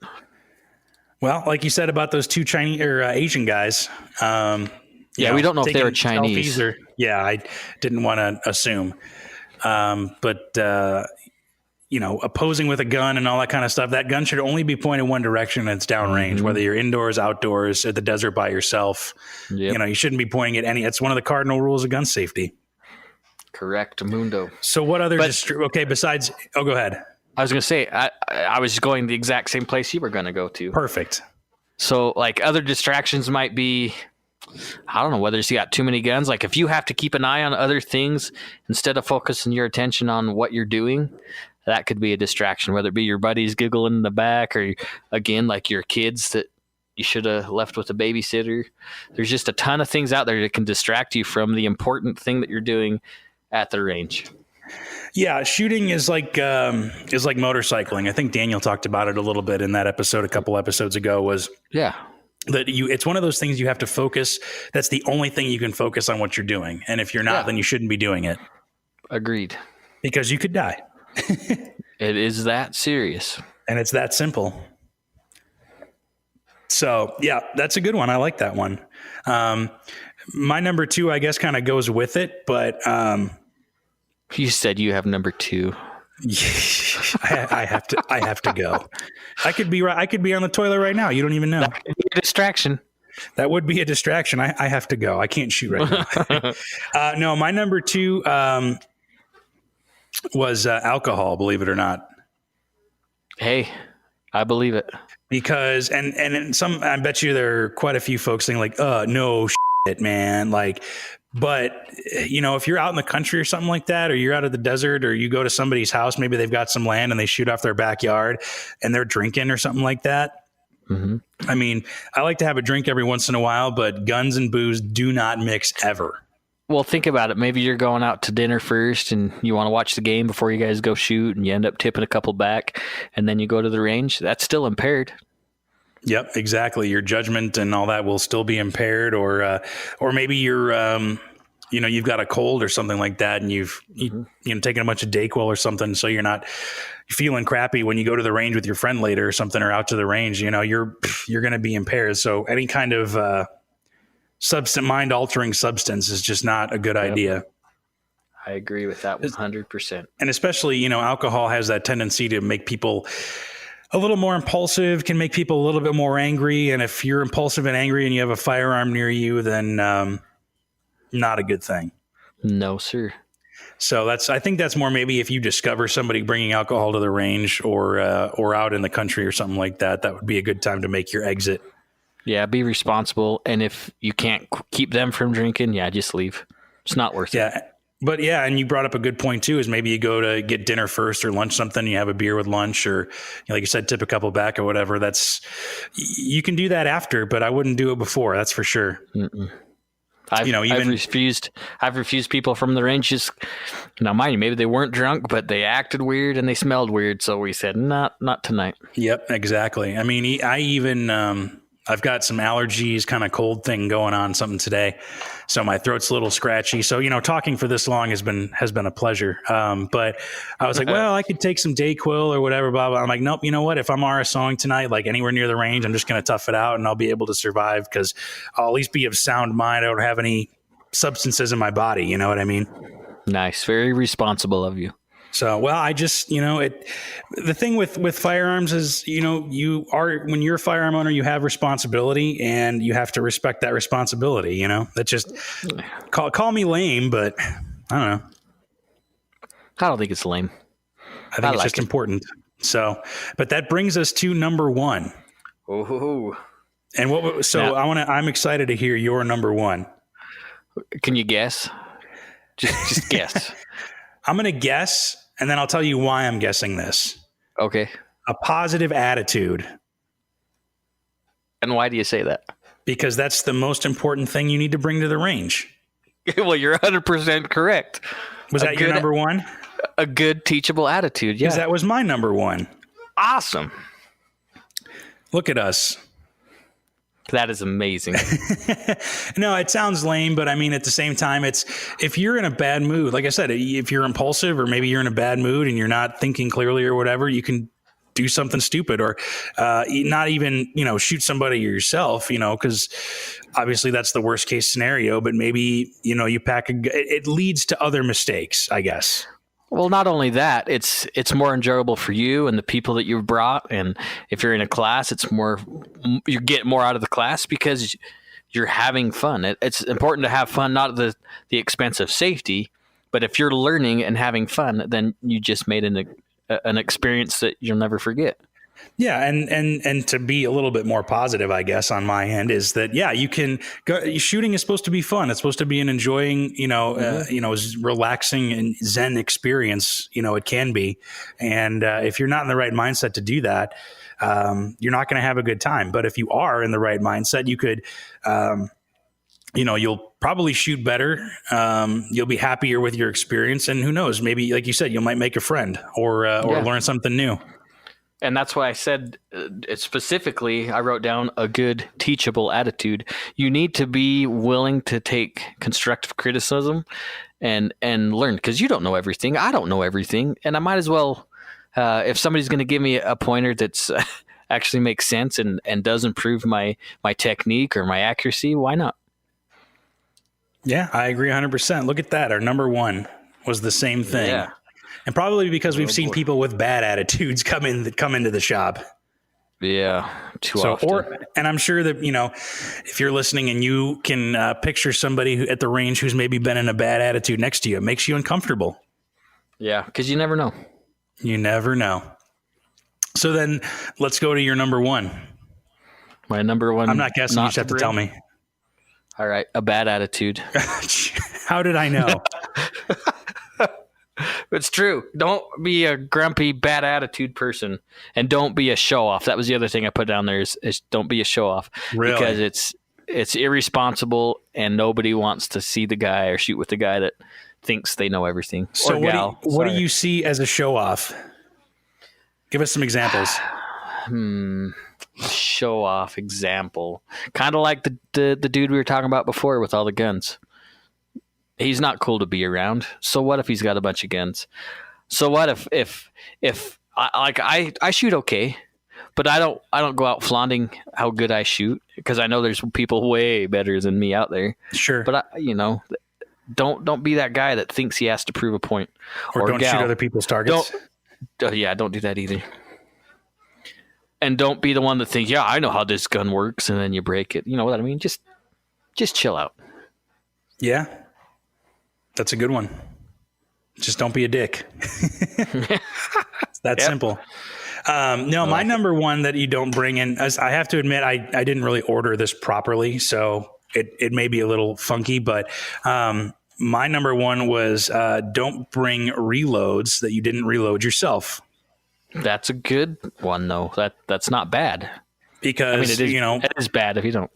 Well, like you said about those 2 Chinese or Asian guys. We don't know if they were Chinese. I didn't want to assume. Opposing with a gun and all that kind of stuff, that gun should only be pointed one direction and it's downrange, whether you're indoors, outdoors, at the desert by yourself. Yep. You shouldn't be pointing it it's one of the cardinal rules of gun safety. Correct, Mundo. So what other, besides, go ahead. I was going to say, I was going the exact same place you were going to go to. Perfect. So other distractions might be, I don't know, whether you got too many guns. If you have to keep an eye on other things instead of focusing your attention on what you're doing, that could be a distraction, whether it be your buddies giggling in the back or, again, your kids that you should have left with a babysitter. There's just a ton of things out there that can distract you from the important thing that you're doing at the range. Yeah, shooting is like motorcycling. I think Daniel talked about it a little bit in that episode a couple episodes ago. That it's one of those things you have to focus. That's the only thing you can focus on what you're doing. And if you're not, then you shouldn't be doing it. Agreed. Because you could die. It is that serious. And it's that simple. So, yeah, that's a good one. I like that one. My number 2, I guess, kind of goes with it, but you said you have number 2. I have to go. I could be on the toilet right now. You don't even know. That could be a distraction. That would be a distraction. I have to go. I can't shoot right now. No, my number 2 was alcohol, believe it or not. Hey, I believe it. Because, and some, I bet you there are quite a few folks saying no shit, man. But, if you're out in the country or something like that, or you're out of the desert, or you go to somebody's house, maybe they've got some land and they shoot off their backyard and they're drinking or something like that. Mm-hmm. I mean, I like to have a drink every once in a while, but guns and booze do not mix ever. Well, think about it. Maybe you're going out to dinner first and you want to watch the game before you guys go shoot, and you end up tipping a couple back, and then you go to the range. That's still impaired. Yep, exactly. Your judgment and all that will still be impaired, or maybe you're, you've got a cold or something like that, and you've taken a bunch of Dayquil or something, so you're not feeling crappy when you go to the range with your friend later or something, or out to the range. You're going to be impaired. So any kind of mind altering substance is just not a good idea. I agree with that 100%. And especially, alcohol has that tendency to make people a little more impulsive, can make people a little bit more angry. And if you're impulsive and angry and you have a firearm near you, then not a good thing. No, sir. So I think that's more maybe if you discover somebody bringing alcohol to the range or out in the country or something like that, that would be a good time to make your exit. Yeah, be responsible. And if you can't keep them from drinking, just leave. It's not worth it. Yeah. But yeah, and you brought up a good point too, is maybe you go to get dinner first or lunch something, you have a beer with lunch or like you said, tip a couple back or whatever. You can do that after, but I wouldn't do it before. That's for sure. I've refused people from the range. Just mind you, maybe they weren't drunk, but they acted weird and they smelled weird. So we said, not tonight. Yep, exactly. I mean, I've got some allergies, kind of cold thing going on, something today. So my throat's a little scratchy. So, talking for this long has been a pleasure. But I was like, well, I could take some Dayquil or whatever, blah, blah. I'm like, nope, you know what? If I'm RSOing tonight, like anywhere near the range, I'm just going to tough it out and I'll be able to survive because I'll at least be of sound mind. I don't have any substances in my body. You know what I mean? Nice. Very responsible of you. So, well, I just, the thing with firearms is, when you're a firearm owner, you have responsibility and you have to respect that responsibility, that just call me lame, but I don't know. I don't think it's lame. I think it's just important. So, but that brings us to number one. Oh, and I'm excited to hear your number one. Can you guess? Just guess. I'm going to guess, and then I'll tell you why I'm guessing this. Okay. A positive attitude. And why do you say that? Because that's the most important thing you need to bring to the range. Well, you're 100% correct. Was that your number one? A good teachable attitude, yeah. Because that was my number one. Awesome. Look at us. That is amazing. No, it sounds lame, but I mean, at the same time, it's if you're in a bad mood, like I said, if you're impulsive or maybe you're in a bad mood and you're not thinking clearly or whatever, you can do something stupid or not even, shoot somebody yourself, because obviously that's the worst case scenario. But maybe, you it leads to other mistakes, I guess. Well, not only that, it's more enjoyable for you and the people that you've brought. And if you're in a class, you get more out of the class because you're having fun. It's important to have fun, not at the expense of safety. But if you're learning and having fun, then you just made an experience that you'll never forget. Yeah, and to be a little bit more positive, I guess, on my end is that you can go. Shooting is supposed to be fun. It's supposed to be an enjoying, relaxing and zen experience. It can be, and if you're not in the right mindset to do that, you're not going to have a good time. But if you are in the right mindset, you could. You'll probably shoot better. You'll be happier with your experience, and who knows? Maybe, like you said, you might make a friend or learn something new. And that's why I said specifically, I wrote down a good teachable attitude. You need to be willing to take constructive criticism and learn because you don't know everything. I don't know everything. And I might as well, if somebody's going to give me a pointer that's actually makes sense and does improve my technique or my accuracy, why not? Yeah, I agree 100%. Look at that. Our number one was the same thing. Yeah. And probably because we've seen people with bad attitudes come into the shop. Yeah, too often. And I'm sure that, if you're listening and you can picture somebody at the range who's maybe been in a bad attitude next to you, it makes you uncomfortable. Yeah, because you never know. You never know. So then let's go to your number one. My number one. I'm not guessing. You just have to tell me. All right. A bad attitude. How did I know? It's true. Don't be a grumpy, bad attitude person, and don't be a show off. That was the other thing I put down there is don't be a show off. Really? Because it's irresponsible, and nobody wants to see the guy or shoot with the guy that thinks they know everything. So what do you see as a show off? Give us some examples. Show off example. Kind of like the dude we were talking about before with all the guns. He's not cool to be around. So what if he's got a bunch of guns? So what if I shoot okay, but I don't go out flaunting how good I shoot because I know there's people way better than me out there. Sure. But don't be that guy that thinks he has to prove a point or don't shoot other people's targets. Don't do that either. And don't be the one that thinks, I know how this gun works, and then you break it. You know what I mean? Just chill out. Yeah. That's a good one. Just don't be a dick. It's that simple. My number one that you don't bring in, as I have to admit, I didn't really order this properly, so it may be a little funky, but my number one was don't bring reloads that you didn't reload yourself. That's a good one, though. That's not bad. Because, it is bad if you don't.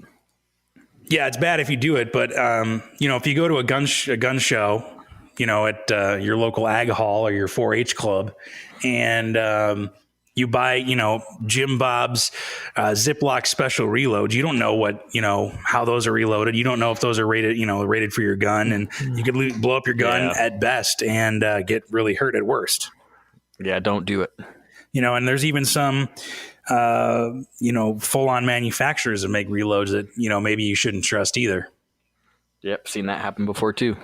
Yeah, it's bad if you do it, but if you go to a gun show, at your local ag hall or your 4-H club, and you buy, Jim Bob's Ziploc special reloads. You don't know how those are reloaded. You don't know if those are rated for your gun, and you could blow up your gun at best and get really hurt at worst. Yeah, don't do it. And there's even some, full-on manufacturers that make reloads that, maybe you shouldn't trust either. Yep, seen that happen before too.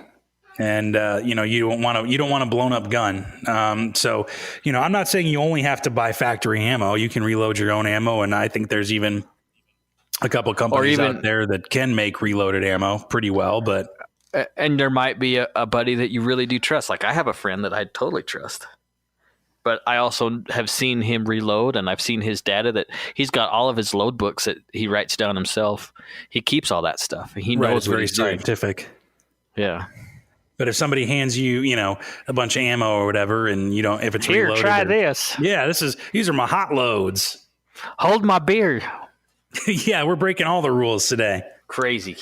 And you don't want a blown up gun. So I'm not saying you only have to buy factory ammo. You can reload your own ammo, and I think there's even a couple companies out there that can make reloaded ammo pretty well. But and there might be a buddy that you really do trust. Like I have a friend that I totally trust, but I also have seen him reload, and I've seen his data that he's got all of his load books that he writes down himself. He keeps all that stuff. He knows it's very scientific. Yeah. But if somebody hands you, a bunch of ammo or whatever, and you don't, if it's here, reloaded, try this. Yeah, these are my hot loads. Hold my beer. Yeah, we're breaking all the rules today. Crazy.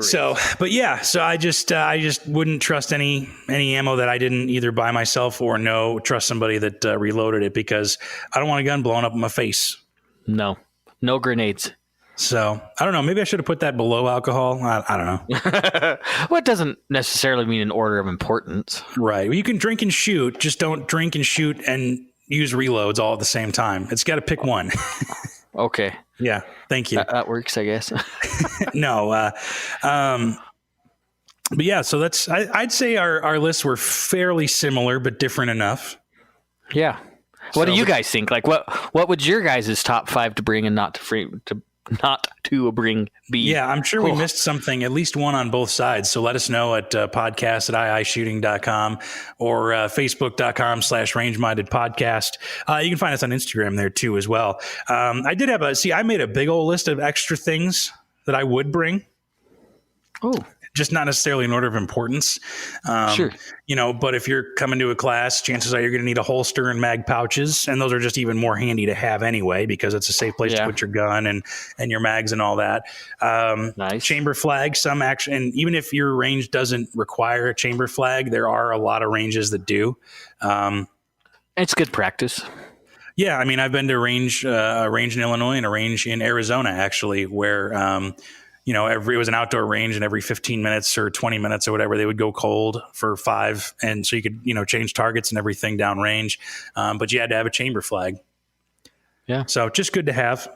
So I just wouldn't trust any ammo that I didn't either buy myself or trust somebody that reloaded it, because I don't want a gun blown up in my face. No grenades. So I don't know. Maybe I should have put that below alcohol. I don't know. Well, it doesn't necessarily mean an order of importance. Right. Well, you can drink and shoot. Just don't drink and shoot and use reloads all at the same time. It's got to pick one. Okay. Yeah. Thank you. That works, I guess. No. But yeah, so I'd say our lists were fairly similar, but different enough. Yeah. What do you guys think? Like, what would your guys' top 5 to bring and not to bring be? Yeah, I'm sure we missed something, at least one on both sides. So let us know at podcast@iishooting.com or facebook.com/rangeminded podcast. You can find us on Instagram there too as well. I made a big old list of extra things that I would bring. Oh. Just not necessarily in order of importance. Sure. But if you're coming to a class, chances are you're going to need a holster and mag pouches. And those are just even more handy to have anyway, because it's a safe place to put your gun and your mags and all that. Nice. Chamber flag, and even if your range doesn't require a chamber flag, there are a lot of ranges that do. It's good practice. Yeah. I mean, I've been to a range in Illinois and a range in Arizona, actually, where, it was an outdoor range, and every 15 minutes or 20 minutes or whatever, they would go cold for 5. And so you could, change targets and everything down range. But you had to have a chamber flag. Yeah. So just good to have.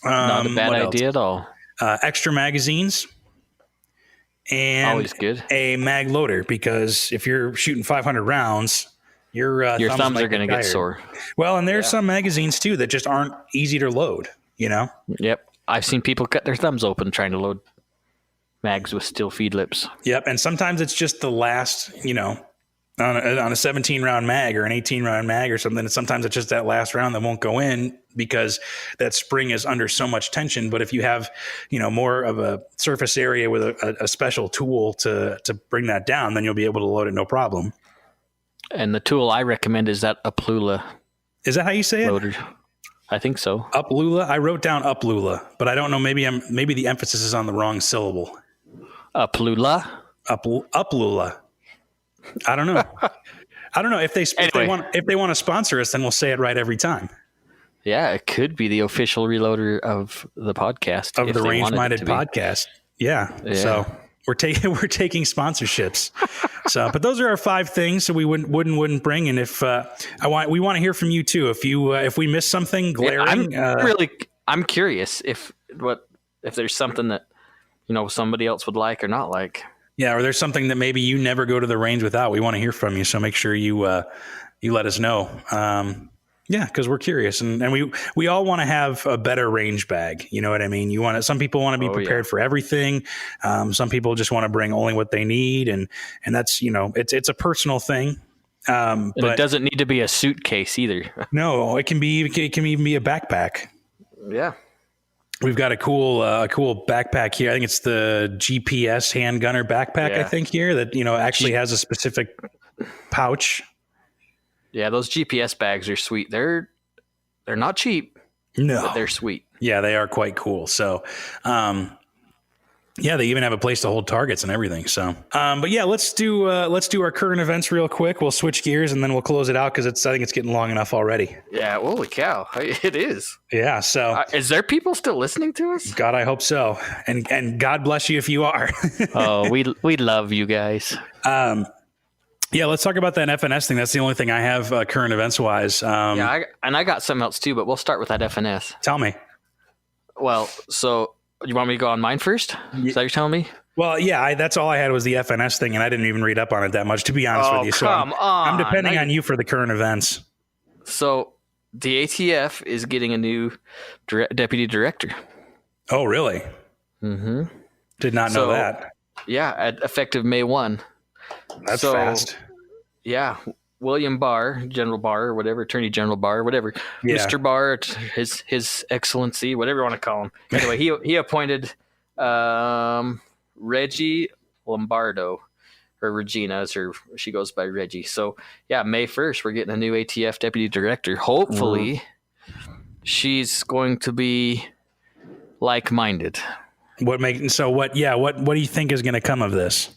Not a bad idea at all. Extra magazines and always good. A mag loader, because if you're shooting 500 rounds, your thumbs are going to get sore. Well, and there's some magazines too that just aren't easy to load, Yep. I've seen people cut their thumbs open trying to load mags with steel feed lips. Yep. And sometimes it's just the last, on a 17 round mag or an 18 round mag or something. And sometimes it's just that last round that won't go in because that spring is under so much tension. But if you have, more of a surface area with a special tool to bring that down, then you'll be able to load it no problem. And the tool I recommend is that Uplula. Is that how you say it? Loader. I think so. Uplula. I wrote down Uplula, but I don't know. Maybe the emphasis is on the wrong syllable. Uplula. Uplula. I don't know. If they want to sponsor us, then we'll say it right every time. Yeah, it could be the official reloader of the podcast, of the Range Minded podcast. Yeah. So we're taking sponsorships. But those are our 5 things. So we wouldn't bring. And if we want to hear from you too. If we miss something glaring, I'm curious if there's something that somebody else would like or not like. Yeah, or there's something that maybe you never go to the range without. We want to hear from you. So make sure you let us know. Yeah, because we're curious, and we all want to have a better range bag. You know what I mean? Some people want to be prepared for everything. Some people just want to bring only what they need, and that's it's a personal thing. But it doesn't need to be a suitcase either. No, it can even be a backpack. Yeah. We've got a cool backpack here. I think it's the GPS handgunner backpack. Yeah. I think here that actually has a specific pouch. Yeah, those GPS bags are sweet. They're not cheap. No, but they're sweet. Yeah, they are quite cool. So, they even have a place to hold targets and everything. So, but yeah, let's do our current events real quick. We'll switch gears and then we'll close it out because I think it's getting long enough already. Yeah, holy cow, it is. Yeah. So, is there people still listening to us? God, I hope so. And God bless you if you are. Oh, we love you guys. Yeah, let's talk about that FNS thing. That's the only thing I have current events wise. I got something else too, but we'll start with that FNS. Tell me. Well, so you want me to go on mine first? Is that what you're telling me? Well, yeah, that's all I had was the FNS thing, and I didn't even read up on it that much, to be honest with you. So I'm depending on you for the current events. So the ATF is getting a new deputy director. Oh, really? Mm-hmm. Did not know that. Yeah, effective May 1. That's fast. Yeah. William Barr, General Barr, or whatever, Attorney General Barr, whatever. Yeah. Mr. Barr, his excellency, whatever you want to call him. Anyway, he appointed Reggie Lombardo, or Regina, she goes by Reggie. So, yeah, May 1st, we're getting a new ATF deputy director. Hopefully, she's going to be like-minded. What do you think is going to come of this?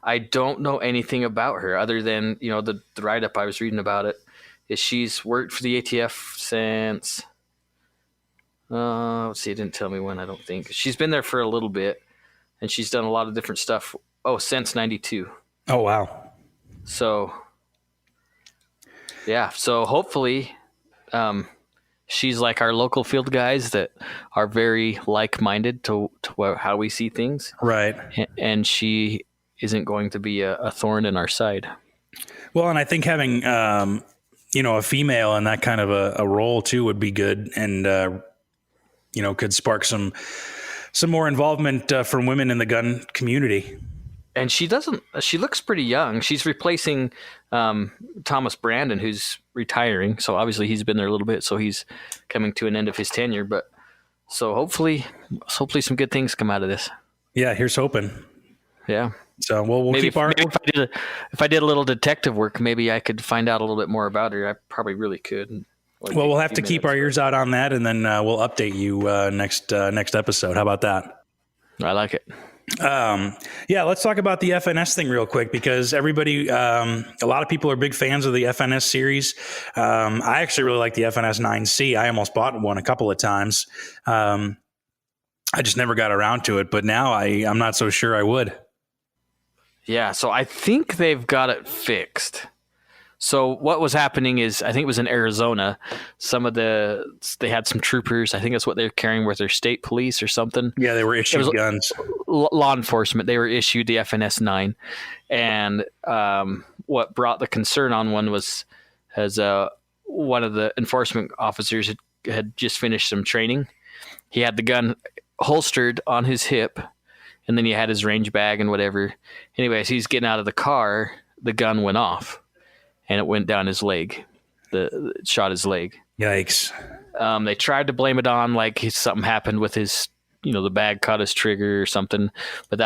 I don't know anything about her other than, the write-up I was reading about it is she's worked for the ATF since, let's see, it didn't tell me when, I don't think. She's been there for a little bit, and she's done a lot of different stuff. Oh, since 92. Oh, wow. So, yeah. So hopefully she's like our local field guys that are very like-minded to how we see things. Right. And she isn't going to be a thorn in our side. Well, and I think having, a female in that kind of a role too would be good, and could spark some more involvement from women in the gun community. And she looks pretty young. She's replacing Thomas Brandon, who's retiring. So obviously he's been there a little bit, so he's coming to an end of his tenure. But so hopefully some good things come out of this. Yeah, here's hoping. Yeah. So we'll maybe keep our. If I did a little detective work, maybe I could find out a little bit more about her. I probably really could. Well, we'll have to keep our ears out on that, and then we'll update you next episode. How about that? I like it. Let's talk about the FNS thing real quick, because everybody, a lot of people are big fans of the FNS series. I actually really like the FNS 9C. I almost bought one a couple of times. I just never got around to it, but now I'm not so sure I would. Yeah, so I think they've got it fixed. So what was happening is, I think it was in Arizona, they had some troopers, I think that's what they're carrying with their state police or something. Yeah, they were issued guns. Law enforcement, they were issued the FNS 9. And what brought the concern on one was, as one of the enforcement officers had just finished some training. He had the gun holstered on his hip, and then he had his range bag and whatever. Anyways, he's getting out of the car, the gun went off. And it went down his leg. It shot his leg. Yikes. They tried to blame it on something happened with his, the bag caught his trigger or something. But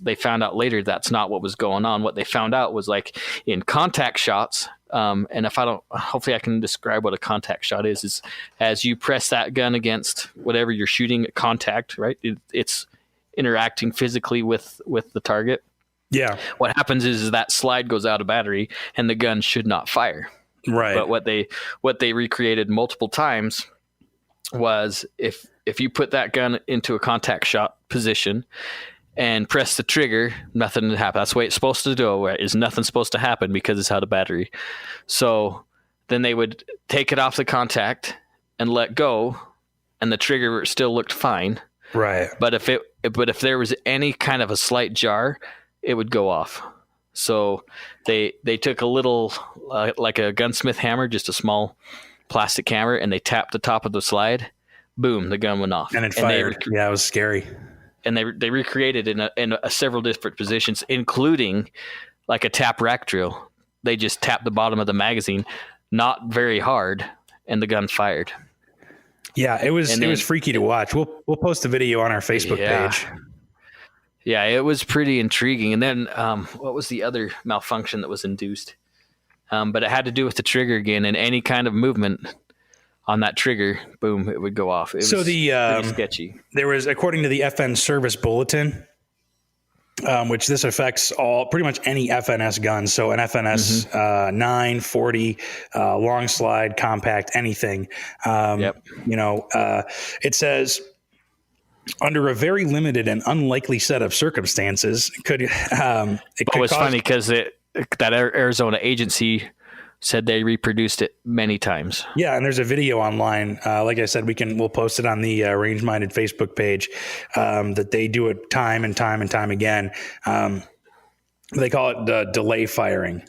they found out later that's not what was going on. What they found out was in contact shots. And hopefully I can describe what a contact shot is as you press that gun against whatever you're shooting at contact, right? It's interacting physically with the target. Yeah. What happens is that slide goes out of battery and the gun should not fire. Right. But what they recreated multiple times was if you put that gun into a contact shot position and press the trigger, nothing would happen. That's the way it's supposed to do it. Is nothing supposed to happen because it's out of battery. So then they would take it off the contact and let go, and the trigger still looked fine. Right. But if there was any kind of a slight jar, it would go off. So they took a little, like a gunsmith hammer, just a small plastic camera and they tapped the top of the slide, boom, the gun went off. And it fired. Yeah, it was scary. And they recreated in several different positions, including like a tap rack drill. They just tapped the bottom of the magazine, not very hard, and the gun fired. Yeah, it was freaky to watch. We'll post a video on our Facebook page. Yeah, it was pretty intriguing. And then what was the other malfunction that was induced? But it had to do with the trigger again, and any kind of movement on that trigger, boom, it would go off. It was pretty sketchy. There was, according to the FN Service Bulletin, which this affects pretty much any FNS gun. So an FNS 9, 40, long slide, compact, anything. It says, under a very limited and unlikely set of circumstances, it was funny because that Arizona agency said they reproduced it many times. Yeah, and there's a video online. Like I said, we'll post it on the Range Minded Facebook page. That they do it time and time and time again. They call it the delay firing.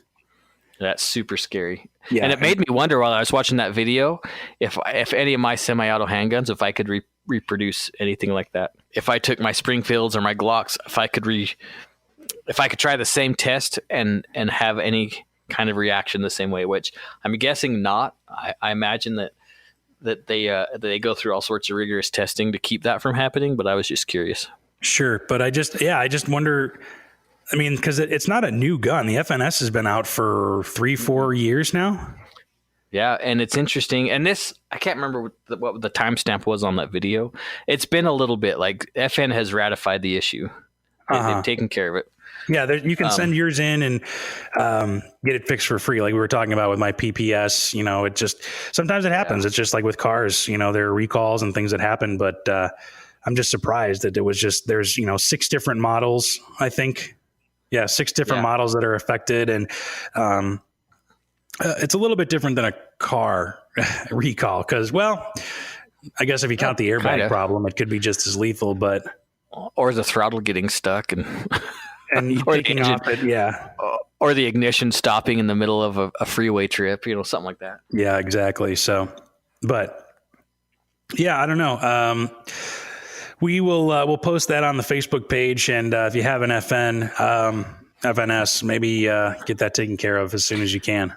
That's super scary. Yeah, and it made me wonder while I was watching that video if any of my semi-auto handguns, if I could reproduce anything like that. If I took my Springfields or my Glocks, if I could try the same test and have any kind of reaction the same way, which I'm guessing not. I imagine that they go through all sorts of rigorous testing to keep that from happening, but I was just curious. Sure. But I just wonder, I mean, because it's not a new gun. The FNS has been out for 3-4 years now. Yeah, and it's interesting. And this, I can't remember what the timestamp was on that video. It's been a little bit. Like, FN has ratified the issue. They've taken care of it. Yeah, you can send yours in and get it fixed for free. Like we were talking about with my PPS, it just, sometimes it happens. Yeah. It's just like with cars, there are recalls and things that happen, but I'm just surprised that it was just, there's, 6 different models, I think. Yeah, 6 different models that are affected. And it's a little bit different than a car recall because, well, I guess if you count the airbag problem, it could be just as lethal, but. Or the throttle getting stuck and or taking off it, yeah. Or the ignition stopping in the middle of a freeway trip, something like that. Yeah, exactly. So, but yeah, I don't know. We'll post that on the Facebook page, and if you have an FNS, maybe get that taken care of as soon as you can.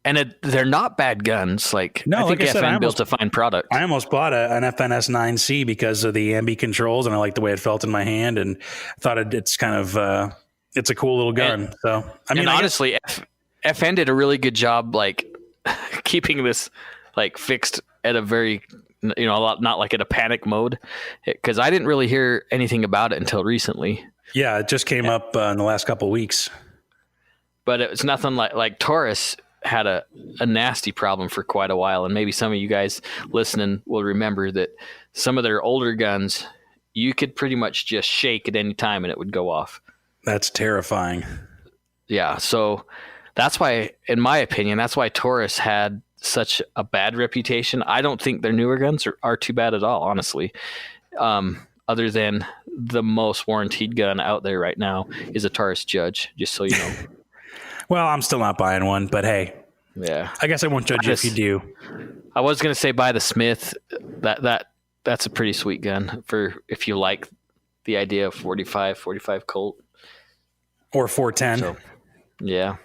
And they're not bad guns. I think FN built a fine product. I almost bought an FNS 9C because of the ambi controls, and I like the way it felt in my hand, and I thought it's kind of it's a cool little gun. Honestly, FN did a really good job, keeping this fixed at a very not like at a panic mode, because I didn't really hear anything about it until recently. Yeah, it just came up in the last couple of weeks. But it was nothing like Taurus had a nasty problem for quite a while, and maybe some of you guys listening will remember that some of their older guns you could pretty much just shake at any time and it would go off. That's terrifying. Yeah, so that's why, in my opinion, that's why Taurus had such a bad reputation. I don't think their newer guns are too bad at all, honestly. Other than the most warranted gun out there right now is a Taurus Judge, just so you know. Well, I'm still not buying one, but hey, yeah, I guess I won't judge you if you do. I was going to say buy the Smith. That's a pretty sweet gun for if you like the idea of 45 Colt or 410. So, yeah.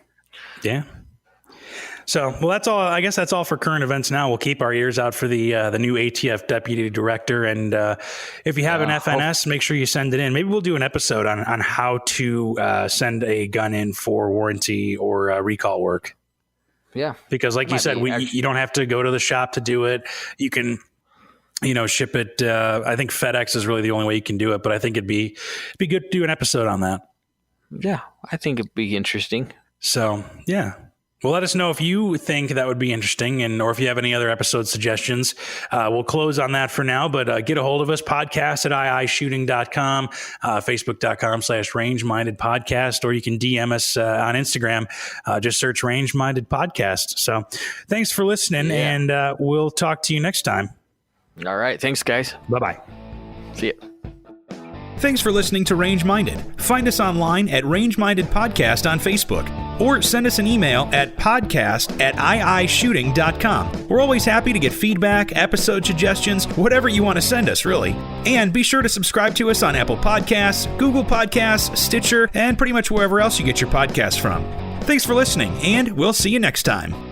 So, well, that's all. I guess that's all for current events. Now we'll keep our ears out for the new ATF deputy director, and if you have an FNS, make sure you send it in. Maybe we'll do an episode on how to send a gun in for warranty or recall work. Yeah, because like you said, you don't have to go to the shop to do it. You can, ship it. I think FedEx is really the only way you can do it, but I think it'd be good to do an episode on that. Yeah, I think it'd be interesting. So, yeah. Well, let us know if you think that would be interesting, or if you have any other episode suggestions. We'll close on that for now, but get a hold of us, podcast@iishooting.com, facebook.com/range-minded podcast, or you can DM us on Instagram. Just search Range-Minded Podcast. So thanks for listening, and we'll talk to you next time. All right. Thanks, guys. Bye-bye. See ya. Thanks for listening to Range Minded. Find us online at Range Minded Podcast on Facebook. or send us an email at podcast@iishooting.com. We're always happy to get feedback, episode suggestions, whatever you want to send us, really. And be sure to subscribe to us on Apple Podcasts, Google Podcasts, Stitcher, and pretty much wherever else you get your podcasts from. Thanks for listening, and we'll see you next time.